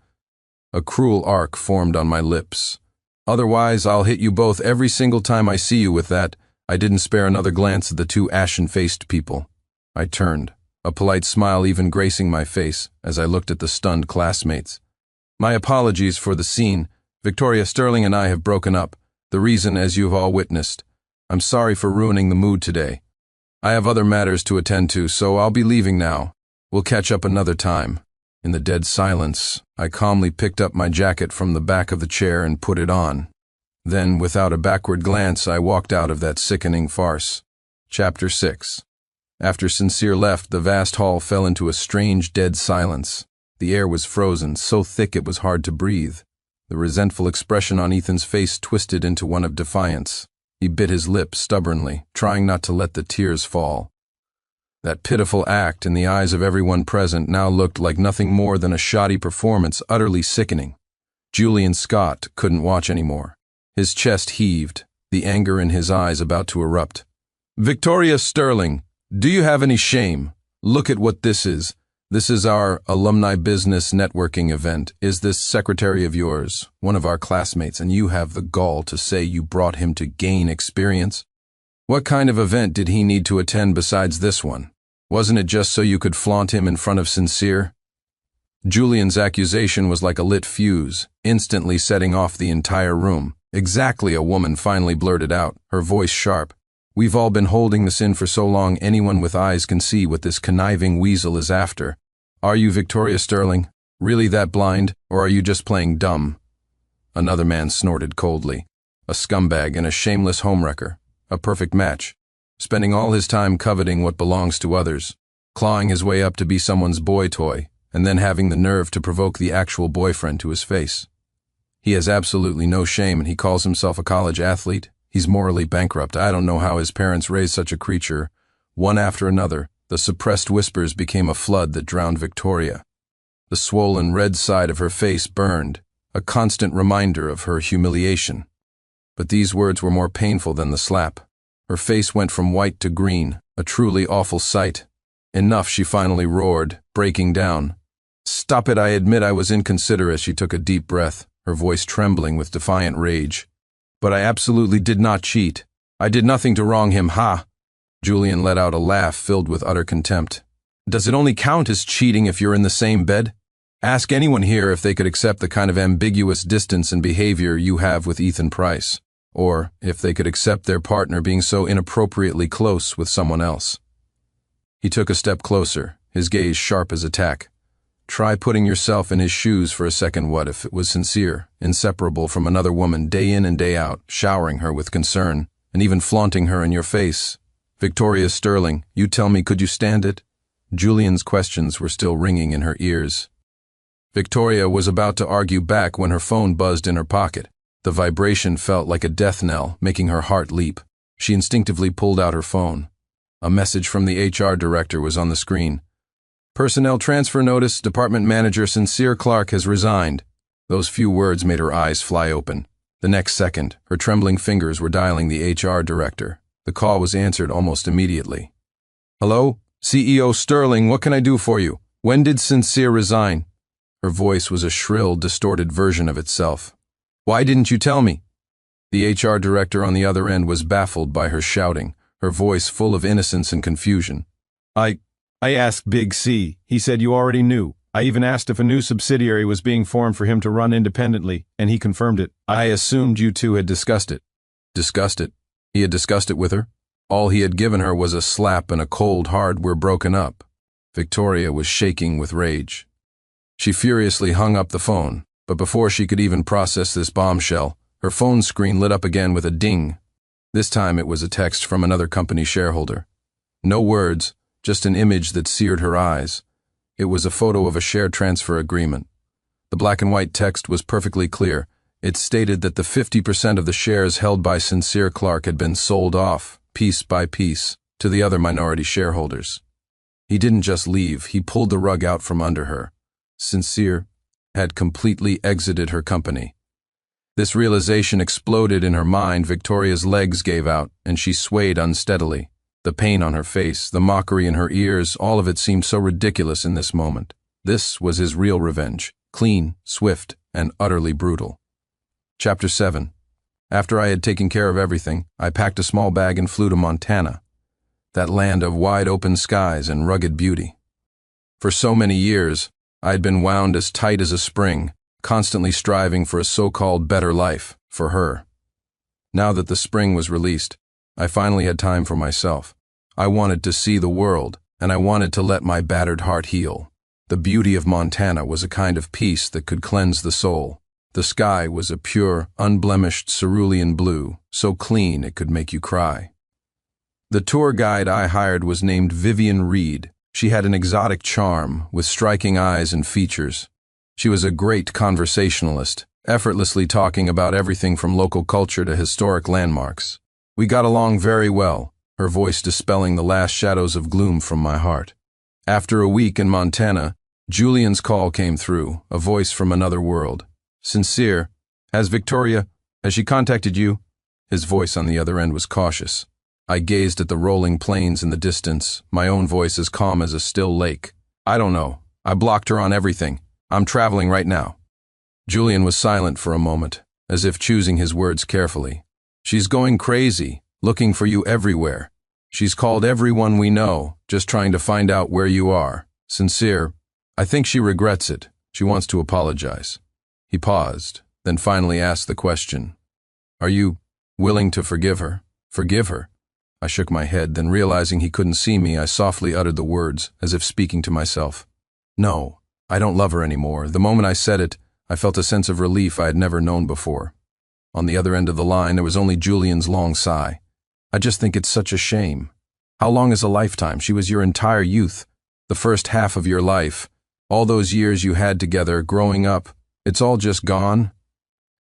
A cruel arc formed on my lips. "Otherwise, I'll hit you both every single time I see you with that." I didn't spare another glance at the two ashen-faced people. I turned, a polite smile even gracing my face as I looked at the stunned classmates. "My apologies for the scene. Victoria Sterling and I have broken up. The reason, as you've all witnessed. I'm sorry for ruining the mood today. I have other matters to attend to, so I'll be leaving now. We'll catch up another time." In the dead silence, I calmly picked up my jacket from the back of the chair and put it on. Then, without a backward glance, I walked out of that sickening farce. Chapter 6. After Sincere left, the vast hall fell into a strange, dead silence. The air was frozen, so thick it was hard to breathe. The resentful expression on Ethan's face twisted into one of defiance. He bit his lip stubbornly, trying not to let the tears fall. That pitiful act in the eyes of everyone present now looked like nothing more than a shoddy performance, utterly sickening. Julian Scott couldn't watch anymore. His chest heaved, the anger in his eyes about to erupt. "Victoria Sterling, do you have any shame? Look at what this is. This is our alumni business networking event. Is this secretary of yours, one of our classmates, and you have the gall to say you brought him to gain experience? What kind of event did he need to attend besides this one? Wasn't it just so you could flaunt him in front of Sincere?" Julian's accusation was like a lit fuse, instantly setting off the entire room. "Exactly," a woman finally blurted out, her voice sharp. "We've all been holding this in for so long anyone with eyes can see what this conniving weasel is after. Are you, Victoria Sterling, really that blind, or are you just playing dumb?" Another man snorted coldly. "A scumbag and a shameless homewrecker. A perfect match. Spending all his time coveting what belongs to others, clawing his way up to be someone's boy toy, and then having the nerve to provoke the actual boyfriend to his face. He has absolutely no shame, and he calls himself a college athlete. He's morally bankrupt. I don't know how his parents raised such a creature." One after another, the suppressed whispers became a flood that drowned Victoria. The swollen red side of her face burned, a constant reminder of her humiliation. But these words were more painful than the slap. Her face went from white to green, a truly awful sight. "Enough," she finally roared, breaking down. "Stop it, I admit I was inconsiderate." She took a deep breath, her voice trembling with defiant rage. "But I absolutely did not cheat. I did nothing to wrong him, ha!" Julian let out a laugh filled with utter contempt. "Does it only count as cheating if you're in the same bed? Ask anyone here if they could accept the kind of ambiguous distance and behavior you have with Ethan Price, or if they could accept their partner being so inappropriately close with someone else." He took a step closer, his gaze sharp as a tack. "Try putting yourself in his shoes for a second. What if it was Sincere, inseparable from another woman day in and day out, showering her with concern, and even flaunting her in your face? Victoria Sterling, you tell me, could you stand it?" Julian's questions were still ringing in her ears. Victoria was about to argue back when her phone buzzed in her pocket. The vibration felt like a death knell, making her heart leap. She instinctively pulled out her phone. A message from the HR director was on the screen. "Personnel transfer notice, Department Manager Sincere Clark has resigned." Those few words made her eyes fly open. The next second, her trembling fingers were dialing the HR director. The call was answered almost immediately. "Hello? CEO Sterling, what can I do for you? When did Sincere resign?" Her voice was a shrill, distorted version of itself. "Why didn't you tell me?" The HR director on the other end was baffled by her shouting, her voice full of innocence and confusion. I asked Big C. He said you already knew. I even asked if a new subsidiary was being formed for him to run independently, and he confirmed it. I assumed you two had discussed it." Discussed it. He had discussed it with her. All he had given her was a slap and a cold, hard "we're broken up." Victoria was shaking with rage. She furiously hung up the phone, but before she could even process this bombshell, her phone screen lit up again with a ding. This time it was a text from another company shareholder. No words, just an image that seared her eyes. It was a photo of a share transfer agreement. The black and white text was perfectly clear. It stated that the 50% of the shares held by Sincere Clark had been sold off, piece by piece, to the other minority shareholders. He didn't just leave, he pulled the rug out from under her. Sincere had completely exited her company. This realization exploded in her mind. Victoria's legs gave out, and she swayed unsteadily. The pain on her face, the mockery in her ears, all of it seemed so ridiculous in this moment. This was his real revenge, clean, swift, and utterly brutal. Chapter 7. After I had taken care of everything, I packed a small bag and flew to Montana, that land of wide-open skies and rugged beauty. For so many years, I had been wound as tight as a spring, constantly striving for a so-called better life for her. Now that the spring was released, I finally had time for myself. I wanted to see the world, and I wanted to let my battered heart heal. The beauty of Montana was a kind of peace that could cleanse the soul. The sky was a pure, unblemished cerulean blue, so clean it could make you cry. The tour guide I hired was named Vivian Reed. She had an exotic charm, with striking eyes and features. She was a great conversationalist, effortlessly talking about everything from local culture to historic landmarks. We got along very well, her voice dispelling the last shadows of gloom from my heart. After a week in Montana, Julian's call came through, a voice from another world. "Sincere, has she contacted you?" His voice on the other end was cautious. I gazed at the rolling plains in the distance, my own voice as calm as a still lake. "I don't know. I blocked her on everything. I'm traveling right now." Julian was silent for a moment, as if choosing his words carefully. "She's going crazy, looking for you everywhere. She's called everyone we know, just trying to find out where you are. Sincere, I think she regrets it. She wants to apologize." He paused, then finally asked the question, "Are you willing to forgive her?" "Forgive her?" I shook my head, then realizing he couldn't see me, I softly uttered the words, as if speaking to myself. "No, I don't love her anymore." The moment I said it, I felt a sense of relief I had never known before. On the other end of the line, there was only Julian's long sigh. "I just think it's such a shame. How long is a lifetime? She was your entire youth, the first half of your life, all those years you had together, growing up. It's all just gone?"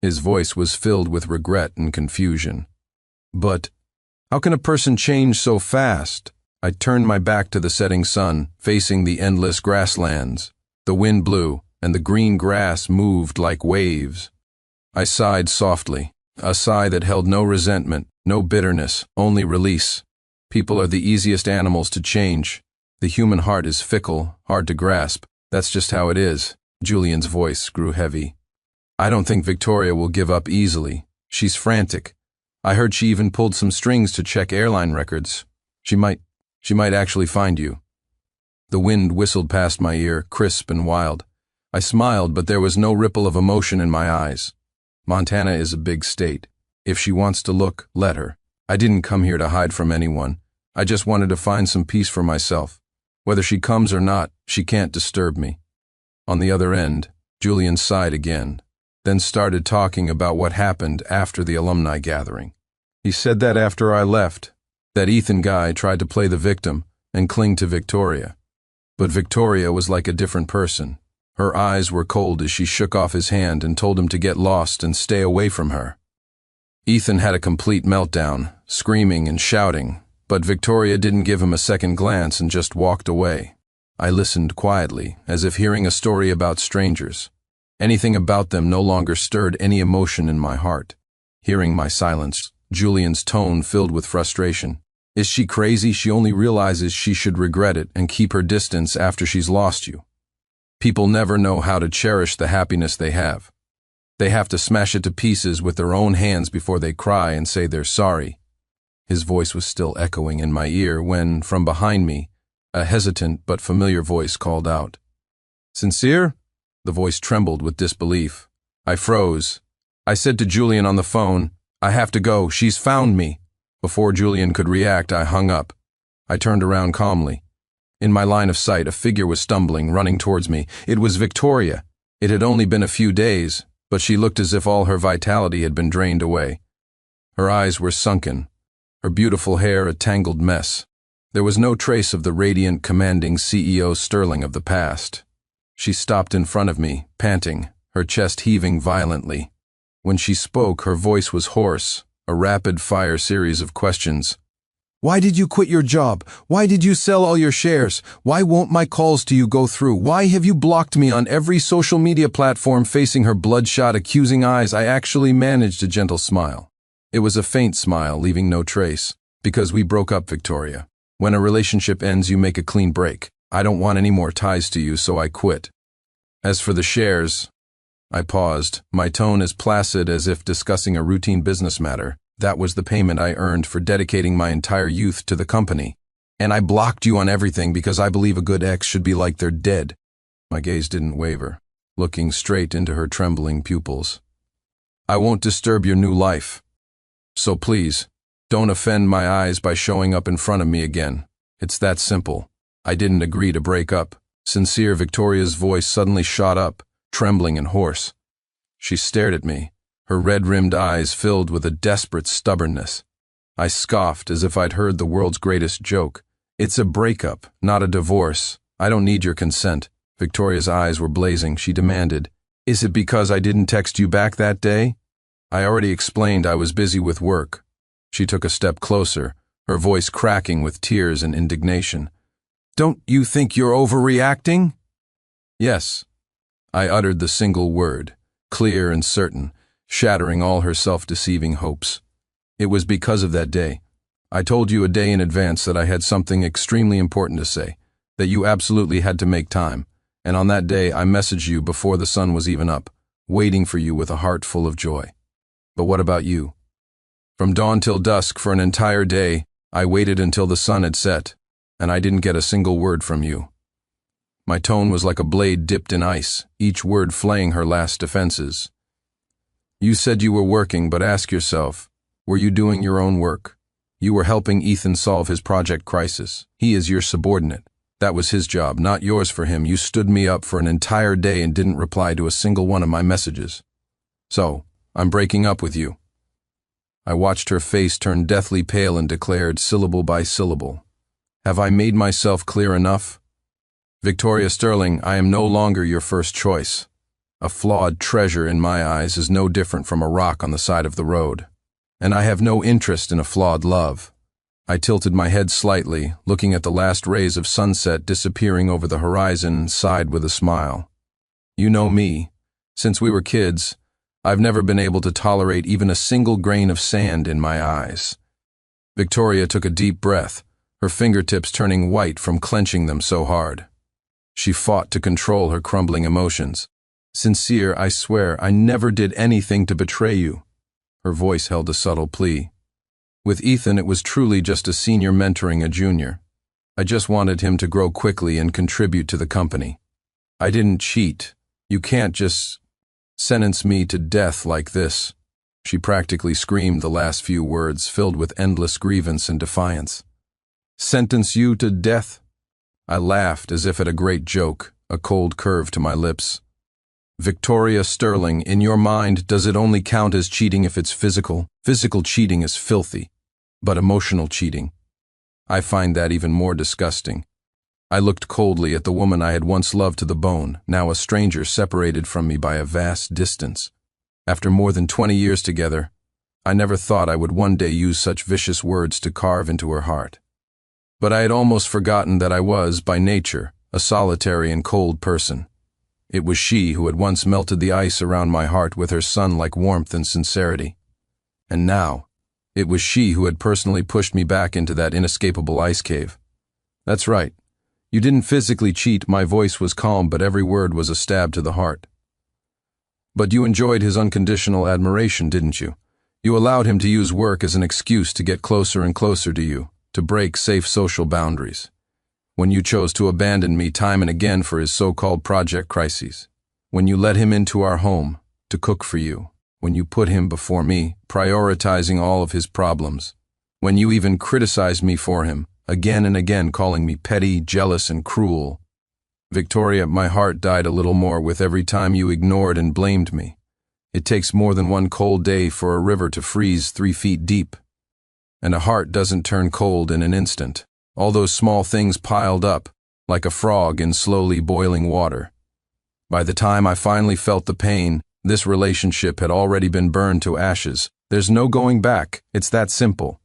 His voice was filled with regret and confusion. "But how can a person change so fast?" I turned my back to the setting sun, facing the endless grasslands. The wind blew, and the green grass moved like waves. I sighed softly, a sigh that held no resentment, no bitterness, only release. People are the easiest animals to change. The human heart is fickle, hard to grasp. That's just how it is. Julian's voice grew heavy. "I don't think Victoria will give up easily. She's frantic. I heard she even pulled some strings to check airline records. She might actually find you." The wind whistled past my ear, crisp and wild. I smiled, but there was no ripple of emotion in my eyes. Montana is a big state. If she wants to look, let her. I didn't come here to hide from anyone. I just wanted to find some peace for myself. Whether she comes or not, she can't disturb me. On the other end, Julian sighed again, then started talking about what happened after the alumni gathering. He said that after I left, that Ethan guy tried to play the victim and cling to Victoria. But Victoria was like a different person. Her eyes were cold as she shook off his hand and told him to get lost and stay away from her. Ethan had a complete meltdown, screaming and shouting, but Victoria didn't give him a second glance and just walked away. I listened quietly, as if hearing a story about strangers. Anything about them no longer stirred any emotion in my heart. Hearing my silence, Julian's tone filled with frustration. "Is she crazy? She only realizes she should regret it and keep her distance after she's lost you. People never know how to cherish the happiness they have. They have to smash it to pieces with their own hands before they cry and say they're sorry." His voice was still echoing in my ear when, from behind me, a hesitant but familiar voice called out. "Sincere?" The voice trembled with disbelief. I froze. I said to Julian on the phone, I have to go. She's found me. Before Julian could react, I hung up. I turned around calmly. In my line of sight, a figure was stumbling, running towards me. It was Victoria. It had only been a few days, but she looked as if all her vitality had been drained away. Her eyes were sunken, her beautiful hair a tangled mess. There was no trace of the radiant, commanding CEO Sterling of the past. She stopped in front of me, panting, her chest heaving violently. When she spoke, her voice was hoarse, a rapid-fire series of questions. Why did you quit your job? Why did you sell all your shares? Why won't my calls to you go through? Why have you blocked me on every social media platform? Facing her bloodshot, accusing eyes, I actually managed a gentle smile. It was a faint smile, leaving no trace. Because we broke up, Victoria. When a relationship ends, you make a clean break. I don't want any more ties to you, so I quit. As for the shares, I paused, my tone as placid as if discussing a routine business matter. That was the payment I earned for dedicating my entire youth to the company. And I blocked you on everything because I believe a good ex should be like they're dead. My gaze didn't waver, looking straight into her trembling pupils. I won't disturb your new life. So please, don't offend my eyes by showing up in front of me again. It's that simple. I didn't agree to break up. Sincere Victoria's voice suddenly shot up, trembling and hoarse. She stared at me, her red-rimmed eyes filled with a desperate stubbornness. I scoffed as if I'd heard the world's greatest joke. It's a breakup, not a divorce. I don't need your consent. Victoria's eyes were blazing. She demanded, Is it because I didn't text you back that day? I already explained I was busy with work. She took a step closer, her voice cracking with tears and indignation. Don't you think you're overreacting? Yes. I uttered the single word, clear and certain, shattering all her self-deceiving hopes. It was because of that day. I told you a day in advance that I had something extremely important to say, that you absolutely had to make time, and on that day I messaged you before the sun was even up, waiting for you with a heart full of joy. But what about you? From dawn till dusk for an entire day, I waited until the sun had set, and I didn't get a single word from you. My tone was like a blade dipped in ice, each word flaying her last defenses. You said you were working, but ask yourself, were you doing your own work? You were helping Ethan solve his project crisis. He is your subordinate. That was his job, not yours for him. You stood me up for an entire day and didn't reply to a single one of my messages. So, I'm breaking up with you. I watched her face turn deathly pale and declared, syllable by syllable, Have I made myself clear enough? Victoria Sterling, I am no longer your first choice. A flawed treasure in my eyes is no different from a rock on the side of the road. And I have no interest in a flawed love. I tilted my head slightly, looking at the last rays of sunset disappearing over the horizon, and sighed with a smile. You know me. Since we were kids, I've never been able to tolerate even a single grain of sand in my eyes. Victoria took a deep breath, her fingertips turning white from clenching them so hard. She fought to control her crumbling emotions. Sincere, I swear, I never did anything to betray you. Her voice held a subtle plea. With Ethan, it was truly just a senior mentoring a junior. I just wanted him to grow quickly and contribute to the company. I didn't cheat. You can't just sentence me to death like this. She practically screamed the last few words, filled with endless grievance and defiance. Sentence you to death? I laughed as if at a great joke, a cold curve to my lips. Victoria Sterling, in your mind, does it only count as cheating if it's physical? Physical cheating is filthy, but emotional cheating, I find that even more disgusting. I looked coldly at the woman I had once loved to the bone, now a stranger separated from me by a vast distance. After more than 20 years together, I never thought I would one day use such vicious words to carve into her heart. But I had almost forgotten that I was, by nature, a solitary and cold person. It was she who had once melted the ice around my heart with her sun-like warmth and sincerity. And now, it was she who had personally pushed me back into that inescapable ice cave. That's right. You didn't physically cheat. My voice was calm, but every word was a stab to the heart. But you enjoyed his unconditional admiration, didn't you? You allowed him to use work as an excuse to get closer and closer to you, to break safe social boundaries. When you chose to abandon me time and again for his so-called project crises. When you let him into our home, to cook for you. when you put him before me, prioritizing all of his problems, when you even criticized me for him, again and again calling me petty, jealous, and cruel. Victoria, my heart died a little more with every time you ignored and blamed me. It takes more than one cold day for a river to freeze 3 feet deep. And a heart doesn't turn cold in an instant. All those small things piled up, like a frog in slowly boiling water. By the time I finally felt the pain, this relationship had already been burned to ashes. There's no going back, it's that simple.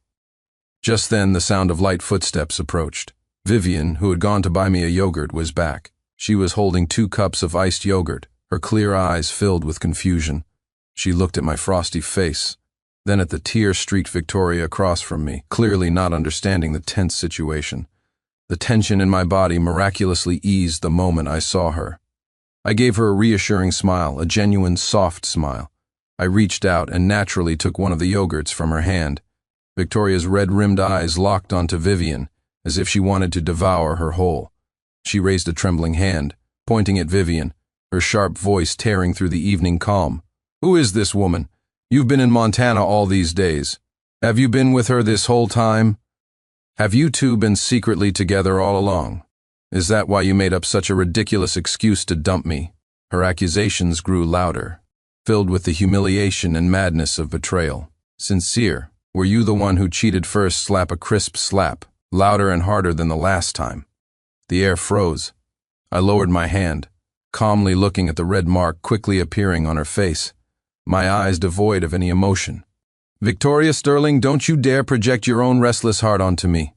Just then the sound of light footsteps approached. Vivian, who had gone to buy me a yogurt, was back. She was holding 2 cups of iced yogurt, her clear eyes filled with confusion. She looked at my frosty face, then at the tear-streaked Victoria across from me, clearly not understanding the tense situation. The tension in my body miraculously eased the moment I saw her. I gave her a reassuring smile, a genuine soft smile. I reached out and naturally took one of the yogurts from her hand. Victoria's red-rimmed eyes locked onto Vivian, as if she wanted to devour her whole. She raised a trembling hand, pointing at Vivian, her sharp voice tearing through the evening calm. "Who is this woman? You've been in Montana all these days. Have you been with her this whole time? Have you two been secretly together all along? Is that why you made up such a ridiculous excuse to dump me?" Her accusations grew louder, filled with the humiliation and madness of betrayal. "Sincere, were you the one who cheated first? Slap, a crisp slap, louder and harder than the last time." The air froze. I lowered my hand, calmly looking at the red mark quickly appearing on her face, my eyes devoid of any emotion. "Victoria Sterling, don't you dare project your own restless heart onto me."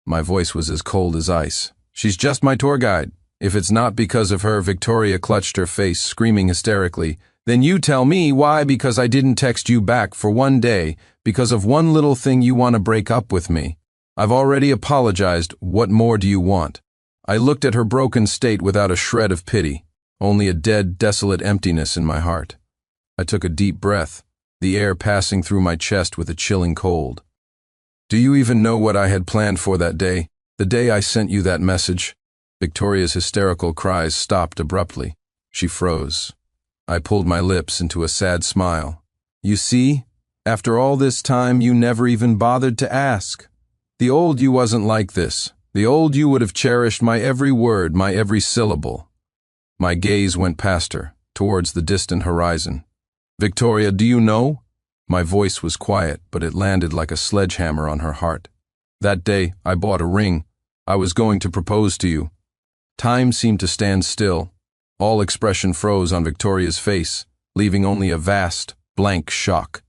My voice was as cold as ice. "She's just my tour guide. If it's not because of her," Victoria clutched her face, screaming hysterically, "then you tell me why. Because I didn't text you back for one day, because of one little thing you want to break up with me. I've already apologized. What more do you want?" I looked at her broken state without a shred of pity, only a dead, desolate emptiness in my heart. I took a deep breath, the air passing through my chest with a chilling cold. "Do you even know what I had planned for that day? The day I sent you that message?" Victoria's hysterical cries stopped abruptly. She froze. I pulled my lips into a sad smile. "You see, after all this time you never even bothered to ask. The old you wasn't like this. The old you would have cherished my every word, my every syllable." My gaze went past her, towards the distant horizon. "Victoria, do you know?" My voice was quiet, but it landed like a sledgehammer on her heart. "That day, I bought a ring. I was going to propose to you." Time seemed to stand still. All expression froze on Victoria's face, leaving only a vast, blank shock.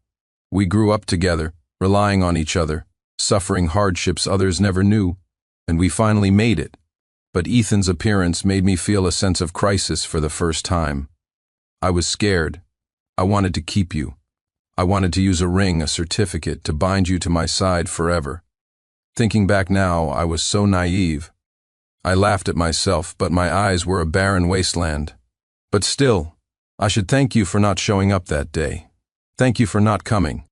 We grew up together, relying on each other, suffering hardships others never knew, and we finally made it. But Ethan's appearance made me feel a sense of crisis for the first time. I was scared. I wanted to keep you. I wanted to use a ring, a certificate, to bind you to my side forever. Thinking back now, I was so naive. I laughed at myself, but my eyes were a barren wasteland. But still, I should thank you for not showing up that day. Thank you for not coming.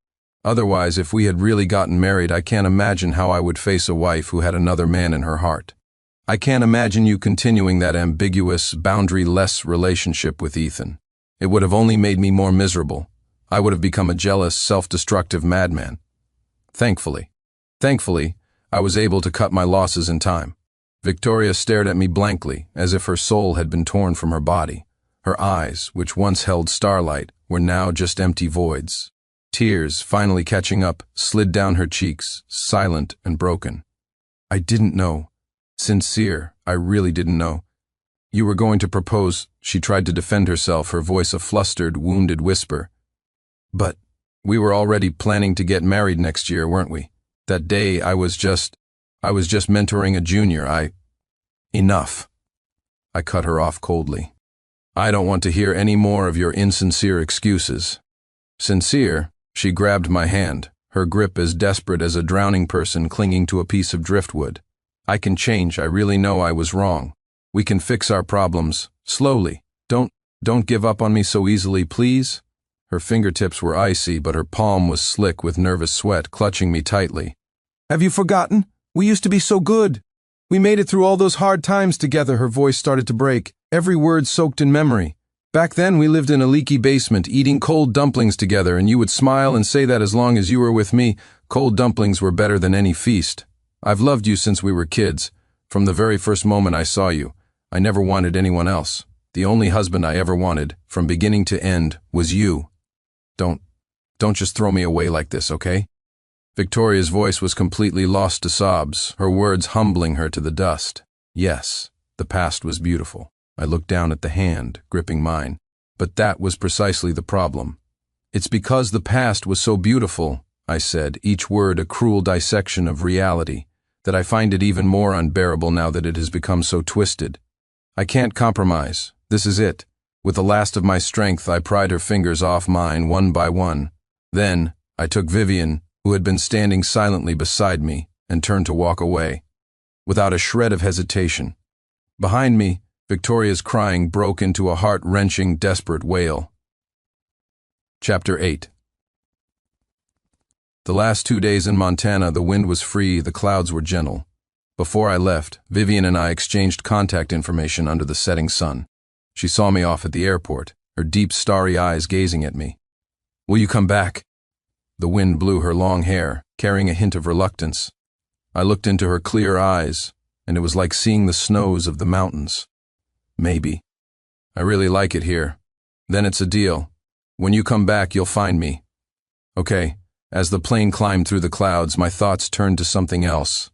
Otherwise, if we had really gotten married, I can't imagine how I would face a wife who had another man in her heart. I can't imagine you continuing that ambiguous, boundary-less relationship with Ethan. It would have only made me more miserable. I would have become a jealous, self-destructive madman. Thankfully, I was able to cut my losses in time. Victoria stared at me blankly, as if her soul had been torn from her body. Her eyes, which once held starlight, were now just empty voids. Tears, finally catching up, slid down her cheeks, silent and broken. "I didn't know. Sincere, I really didn't know. You were going to propose." She tried to defend herself, her voice a flustered, wounded whisper. "But we were already planning to get married next year, weren't we? That day I was just mentoring a junior. Enough." I cut her off coldly. "I don't want to hear any more of your insincere excuses." "Sincere?" She grabbed my hand, her grip as desperate as a drowning person clinging to a piece of driftwood. "I can change. I really know I was wrong. We can fix our problems, slowly. Don't give up on me so easily, please." Her fingertips were icy, but her palm was slick with nervous sweat, clutching me tightly. "Have you forgotten? We used to be so good. We made it through all those hard times together." Her voice started to break, every word soaked in memory. Back then we lived in a leaky basement, eating cold dumplings together, and you would smile and say that as long as you were with me, cold dumplings were better than any feast. I've loved you since we were kids. From the very first moment I saw you, I never wanted anyone else. The only husband I ever wanted, from beginning to end, was you. Don't just throw me away like this, okay? Victoria's voice was completely lost to sobs, her words humbling her to the dust. Yes, the past was beautiful. I looked down at the hand, gripping mine. But that was precisely the problem. It's because the past was so beautiful, I said, each word a cruel dissection of reality, that I find it even more unbearable now that it has become so twisted. I can't compromise. This is it. With the last of my strength, I pried her fingers off mine one by one. Then, I took Vivian, who had been standing silently beside me, and turned to walk away. Without a shred of hesitation. Behind me, Victoria's crying broke into a heart-wrenching, desperate wail. Chapter 8. The last 2 days in Montana, the wind was free, the clouds were gentle. Before I left, Vivian and I exchanged contact information under the setting sun. She saw me off at the airport, her deep, starry eyes gazing at me. "Will you come back?" The wind blew her long hair, carrying a hint of reluctance. I looked into her clear eyes, and it was like seeing the snows of the mountains. "Maybe. I really like it here. Then it's a deal. When you come back, you'll find me." Okay. As the plane climbed through the clouds, my thoughts turned to something else.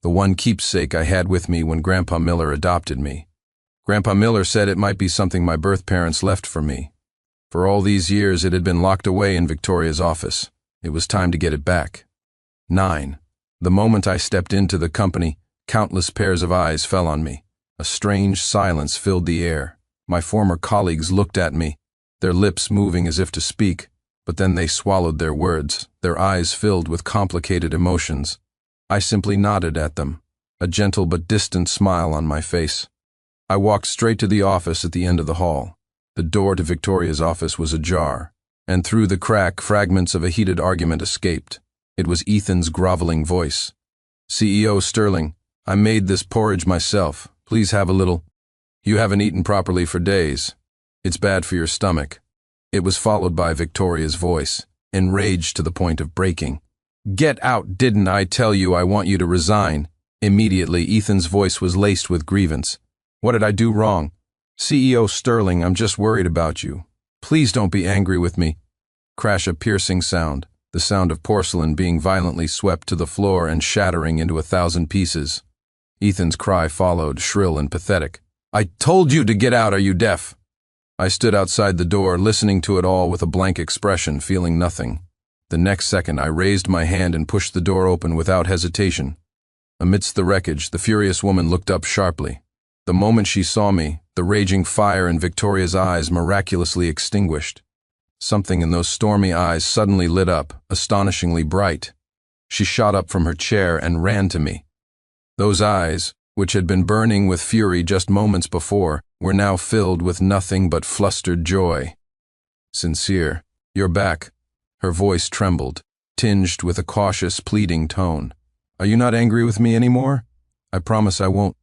The one keepsake I had with me when Grandpa Miller adopted me. Grandpa Miller said it might be something my birth parents left for me. For all these years, it had been locked away in Victoria's office. It was time to get it back. 9. The moment I stepped into the company, countless pairs of eyes fell on me. A strange silence filled the air. My former colleagues looked at me, their lips moving as if to speak, but then they swallowed their words, their eyes filled with complicated emotions. I simply nodded at them, a gentle but distant smile on my face. I walked straight to the office at the end of the hall. The door to Victoria's office was ajar, and through the crack, fragments of a heated argument escaped. It was Ethan's groveling voice. "CEO Sterling, I made this porridge myself. Please have a little. You haven't eaten properly for days. It's bad for your stomach." It was followed by Victoria's voice, enraged to the point of breaking. "Get out, didn't I tell you I want you to resign?" Immediately, Ethan's voice was laced with grievance. "What did I do wrong? CEO Sterling, I'm just worried about you. Please don't be angry with me." Crash, a piercing sound, the sound of porcelain being violently swept to the floor and shattering into 1,000 pieces. Ethan's cry followed, shrill and pathetic. "I told you to get out, are you deaf?" I stood outside the door, listening to it all with a blank expression, feeling nothing. The next second I raised my hand and pushed the door open without hesitation. Amidst the wreckage, the furious woman looked up sharply. The moment she saw me, the raging fire in Victoria's eyes miraculously extinguished. Something in those stormy eyes suddenly lit up, astonishingly bright. She shot up from her chair and ran to me. Those eyes, which had been burning with fury just moments before, were now filled with nothing but flustered joy. "Sincere, you're back." Her voice trembled, tinged with a cautious, pleading tone. "Are you not angry with me anymore? I promise I won't."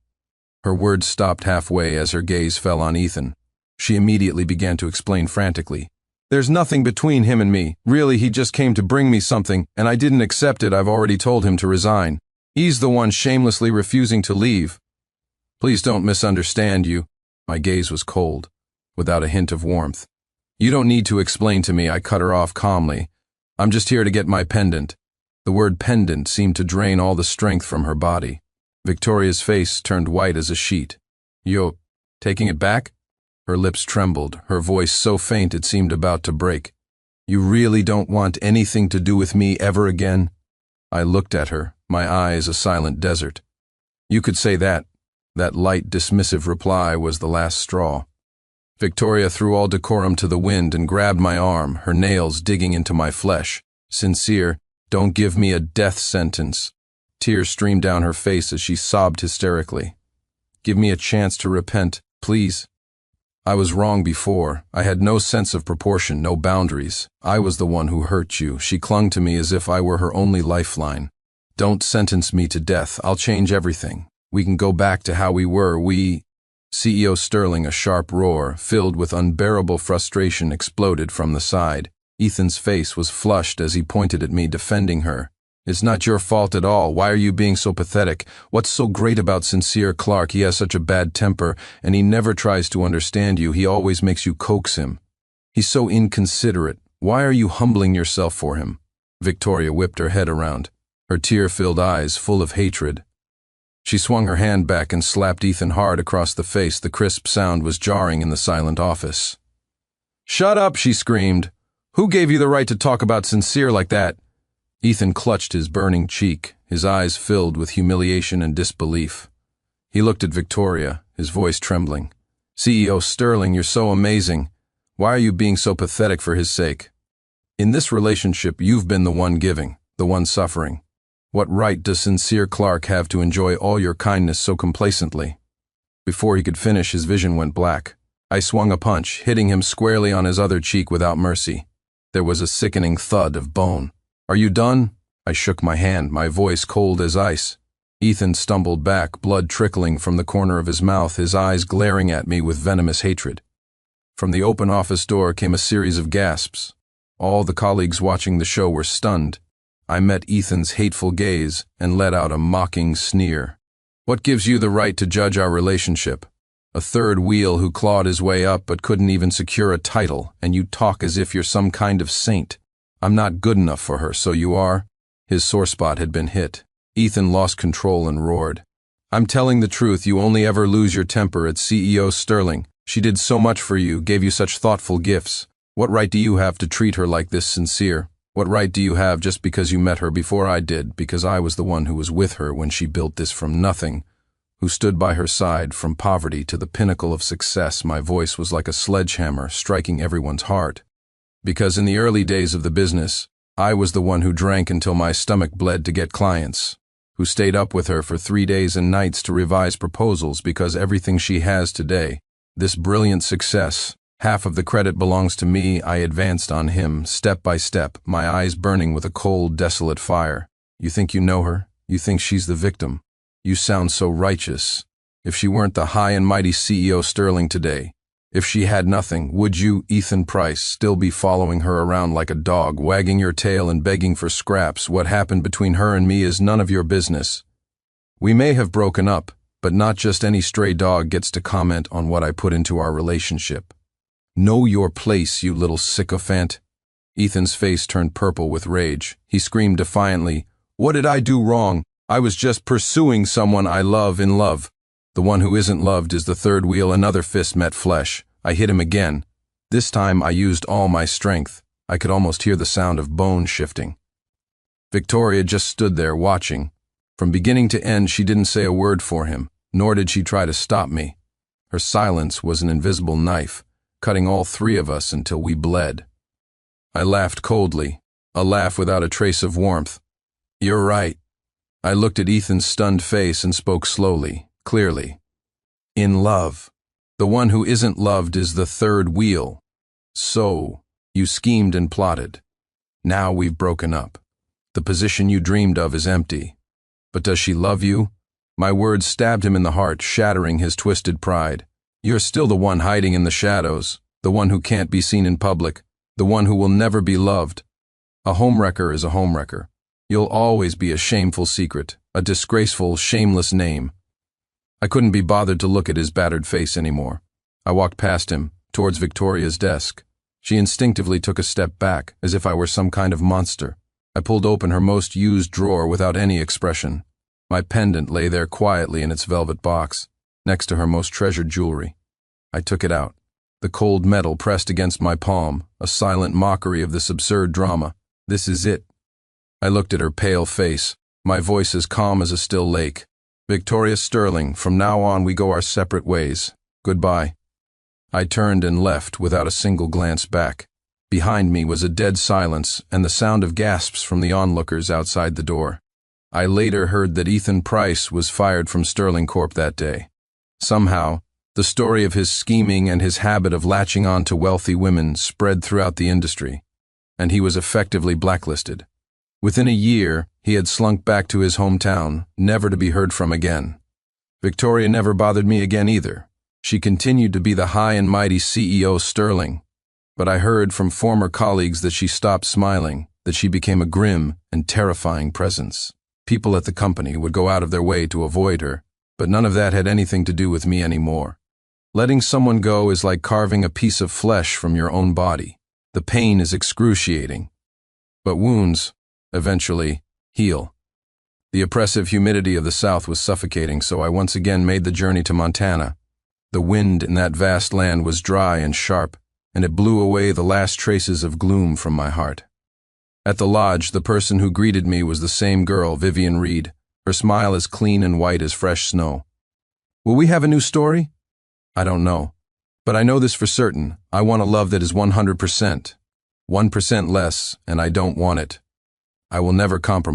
Her words stopped halfway as her gaze fell on Ethan. She immediately began to explain frantically. "There's nothing between him and me. Really, he just came to bring me something, and I didn't accept it. I've already told him to resign. He's the one shamelessly refusing to leave." "Please don't misunderstand you." My gaze was cold, without a hint of warmth. "You don't need to explain to me," I cut her off calmly. "I'm just here to get my pendant." The word pendant seemed to drain all the strength from her body. Victoria's face turned white as a sheet. "You're taking it back?" Her lips trembled, her voice so faint it seemed about to break. "You really don't want anything to do with me ever again?" I looked at her, my eyes a silent desert. "You could say that." That light, dismissive reply was the last straw. Victoria threw all decorum to the wind and grabbed my arm, her nails digging into my flesh. "Sincere, don't give me a death sentence." Tears streamed down her face as she sobbed hysterically. "Give me a chance to repent, please." "I was wrong before. I had no sense of proportion, no boundaries. I was the one who hurt you." She clung to me as if I were her only lifeline. "Don't sentence me to death. I'll change everything. We can go back to how we were. CEO Sterling, a sharp roar, filled with unbearable frustration, exploded from the side. Ethan's face was flushed as he pointed at me, defending her. "It's not your fault at all. Why are you being so pathetic? What's so great about Sincere Clark? He has such a bad temper, and he never tries to understand you. He always makes you coax him. He's so inconsiderate. Why are you humbling yourself for him?" Victoria whipped her head around, her tear-filled eyes full of hatred. She swung her hand back and slapped Ethan hard across the face. The crisp sound was jarring in the silent office. "Shut up," she screamed. "Who gave you the right to talk about Sincere like that?" Ethan clutched his burning cheek, his eyes filled with humiliation and disbelief. He looked at Victoria, his voice trembling. "CEO Sterling, you're so amazing. Why are you being so pathetic for his sake? In this relationship, you've been the one giving, the one suffering. What right does Sincere Clark have to enjoy all your kindness so complacently?" Before he could finish, his vision went black. I swung a punch, hitting him squarely on his other cheek without mercy. There was a sickening thud of bone. "Are you done?" I shook my hand, my voice cold as ice. Ethan stumbled back, blood trickling from the corner of his mouth, his eyes glaring at me with venomous hatred. From the open office door came a series of gasps. All the colleagues watching the show were stunned. I met Ethan's hateful gaze and let out a mocking sneer. "What gives you the right to judge our relationship? A third wheel who clawed his way up but couldn't even secure a title, and you talk as if you're some kind of saint. I'm not good enough for her, so you are?" His sore spot had been hit. Ethan lost control and roared. "I'm telling the truth. You only ever lose your temper at CEO Sterling. She did so much for you, gave you such thoughtful gifts. What right do you have to treat her like this, Sincere? What right do you have just because you met her before I did, because I was the one who was with her when she built this from nothing, who stood by her side from poverty to the pinnacle of success?" My voice was like a sledgehammer striking everyone's heart. "Because in the early days of the business, I was the one who drank until my stomach bled to get clients, who stayed up with her for 3 days and nights to revise proposals, because everything she has today, this brilliant success, half of the credit belongs to me. I advanced on him, step by step, my eyes burning with a cold, desolate fire. You think you know her? You think she's the victim? You sound so righteous. If she weren't the high and mighty CEO Sterling today, if she had nothing, would you, Ethan Price, still be following her around like a dog, wagging your tail and begging for scraps? What happened between her and me is none of your business. We may have broken up, but not just any stray dog gets to comment on what I put into our relationship. Know your place, you little sycophant." Ethan's face turned purple with rage. He screamed defiantly, "What did I do wrong? I was just pursuing someone I love in love. The one who isn't loved is the third wheel." Another fist met flesh. I hit him again. This time I used all my strength. I could almost hear the sound of bone shifting. Victoria just stood there watching. From beginning to end, she didn't say a word for him, nor did she try to stop me. Her silence was an invisible knife, cutting all three of us until we bled. I laughed coldly, a laugh without a trace of warmth. "You're right." I looked at Ethan's stunned face and spoke slowly, clearly. "In love. The one who isn't loved is the third wheel. So, you schemed and plotted. Now we've broken up. The position you dreamed of is empty. But does she love you?" My words stabbed him in the heart, shattering his twisted pride. "You're still the one hiding in the shadows, the one who can't be seen in public, the one who will never be loved. A homewrecker is a homewrecker. You'll always be a shameful secret, a disgraceful, shameless name." I couldn't be bothered to look at his battered face anymore. I walked past him, towards Victoria's desk. She instinctively took a step back, as if I were some kind of monster. I pulled open her most used drawer without any expression. My pendant lay there quietly in its velvet box, next to her most treasured jewelry. I took it out. The cold metal pressed against my palm, a silent mockery of this absurd drama. "This is it." I looked at her pale face, my voice as calm as a still lake. "Victoria Sterling, from now on we go our separate ways. Goodbye." I turned and left without a single glance back. Behind me was a dead silence and the sound of gasps from the onlookers outside the door. I later heard that Ethan Price was fired from Sterling Corp that day. Somehow, the story of his scheming and his habit of latching on to wealthy women spread throughout the industry, and he was effectively blacklisted. Within a year, he had slunk back to his hometown, never to be heard from again. Victoria never bothered me again either. She continued to be the high and mighty CEO Sterling, but I heard from former colleagues that she stopped smiling, that she became a grim and terrifying presence. People at the company would go out of their way to avoid her, but none of that had anything to do with me anymore. Letting someone go is like carving a piece of flesh from your own body. The pain is excruciating, but wounds, eventually, heal. The oppressive humidity of the South was suffocating, so I once again made the journey to Montana. The wind in that vast land was dry and sharp, and it blew away the last traces of gloom from my heart. At the lodge, the person who greeted me was the same girl, Vivian Reed, her smile as clean and white as fresh snow. Will we have a new story? I don't know. But I know this for certain. I want a love that is 100%. 1% less, and I don't want it. I will never compromise.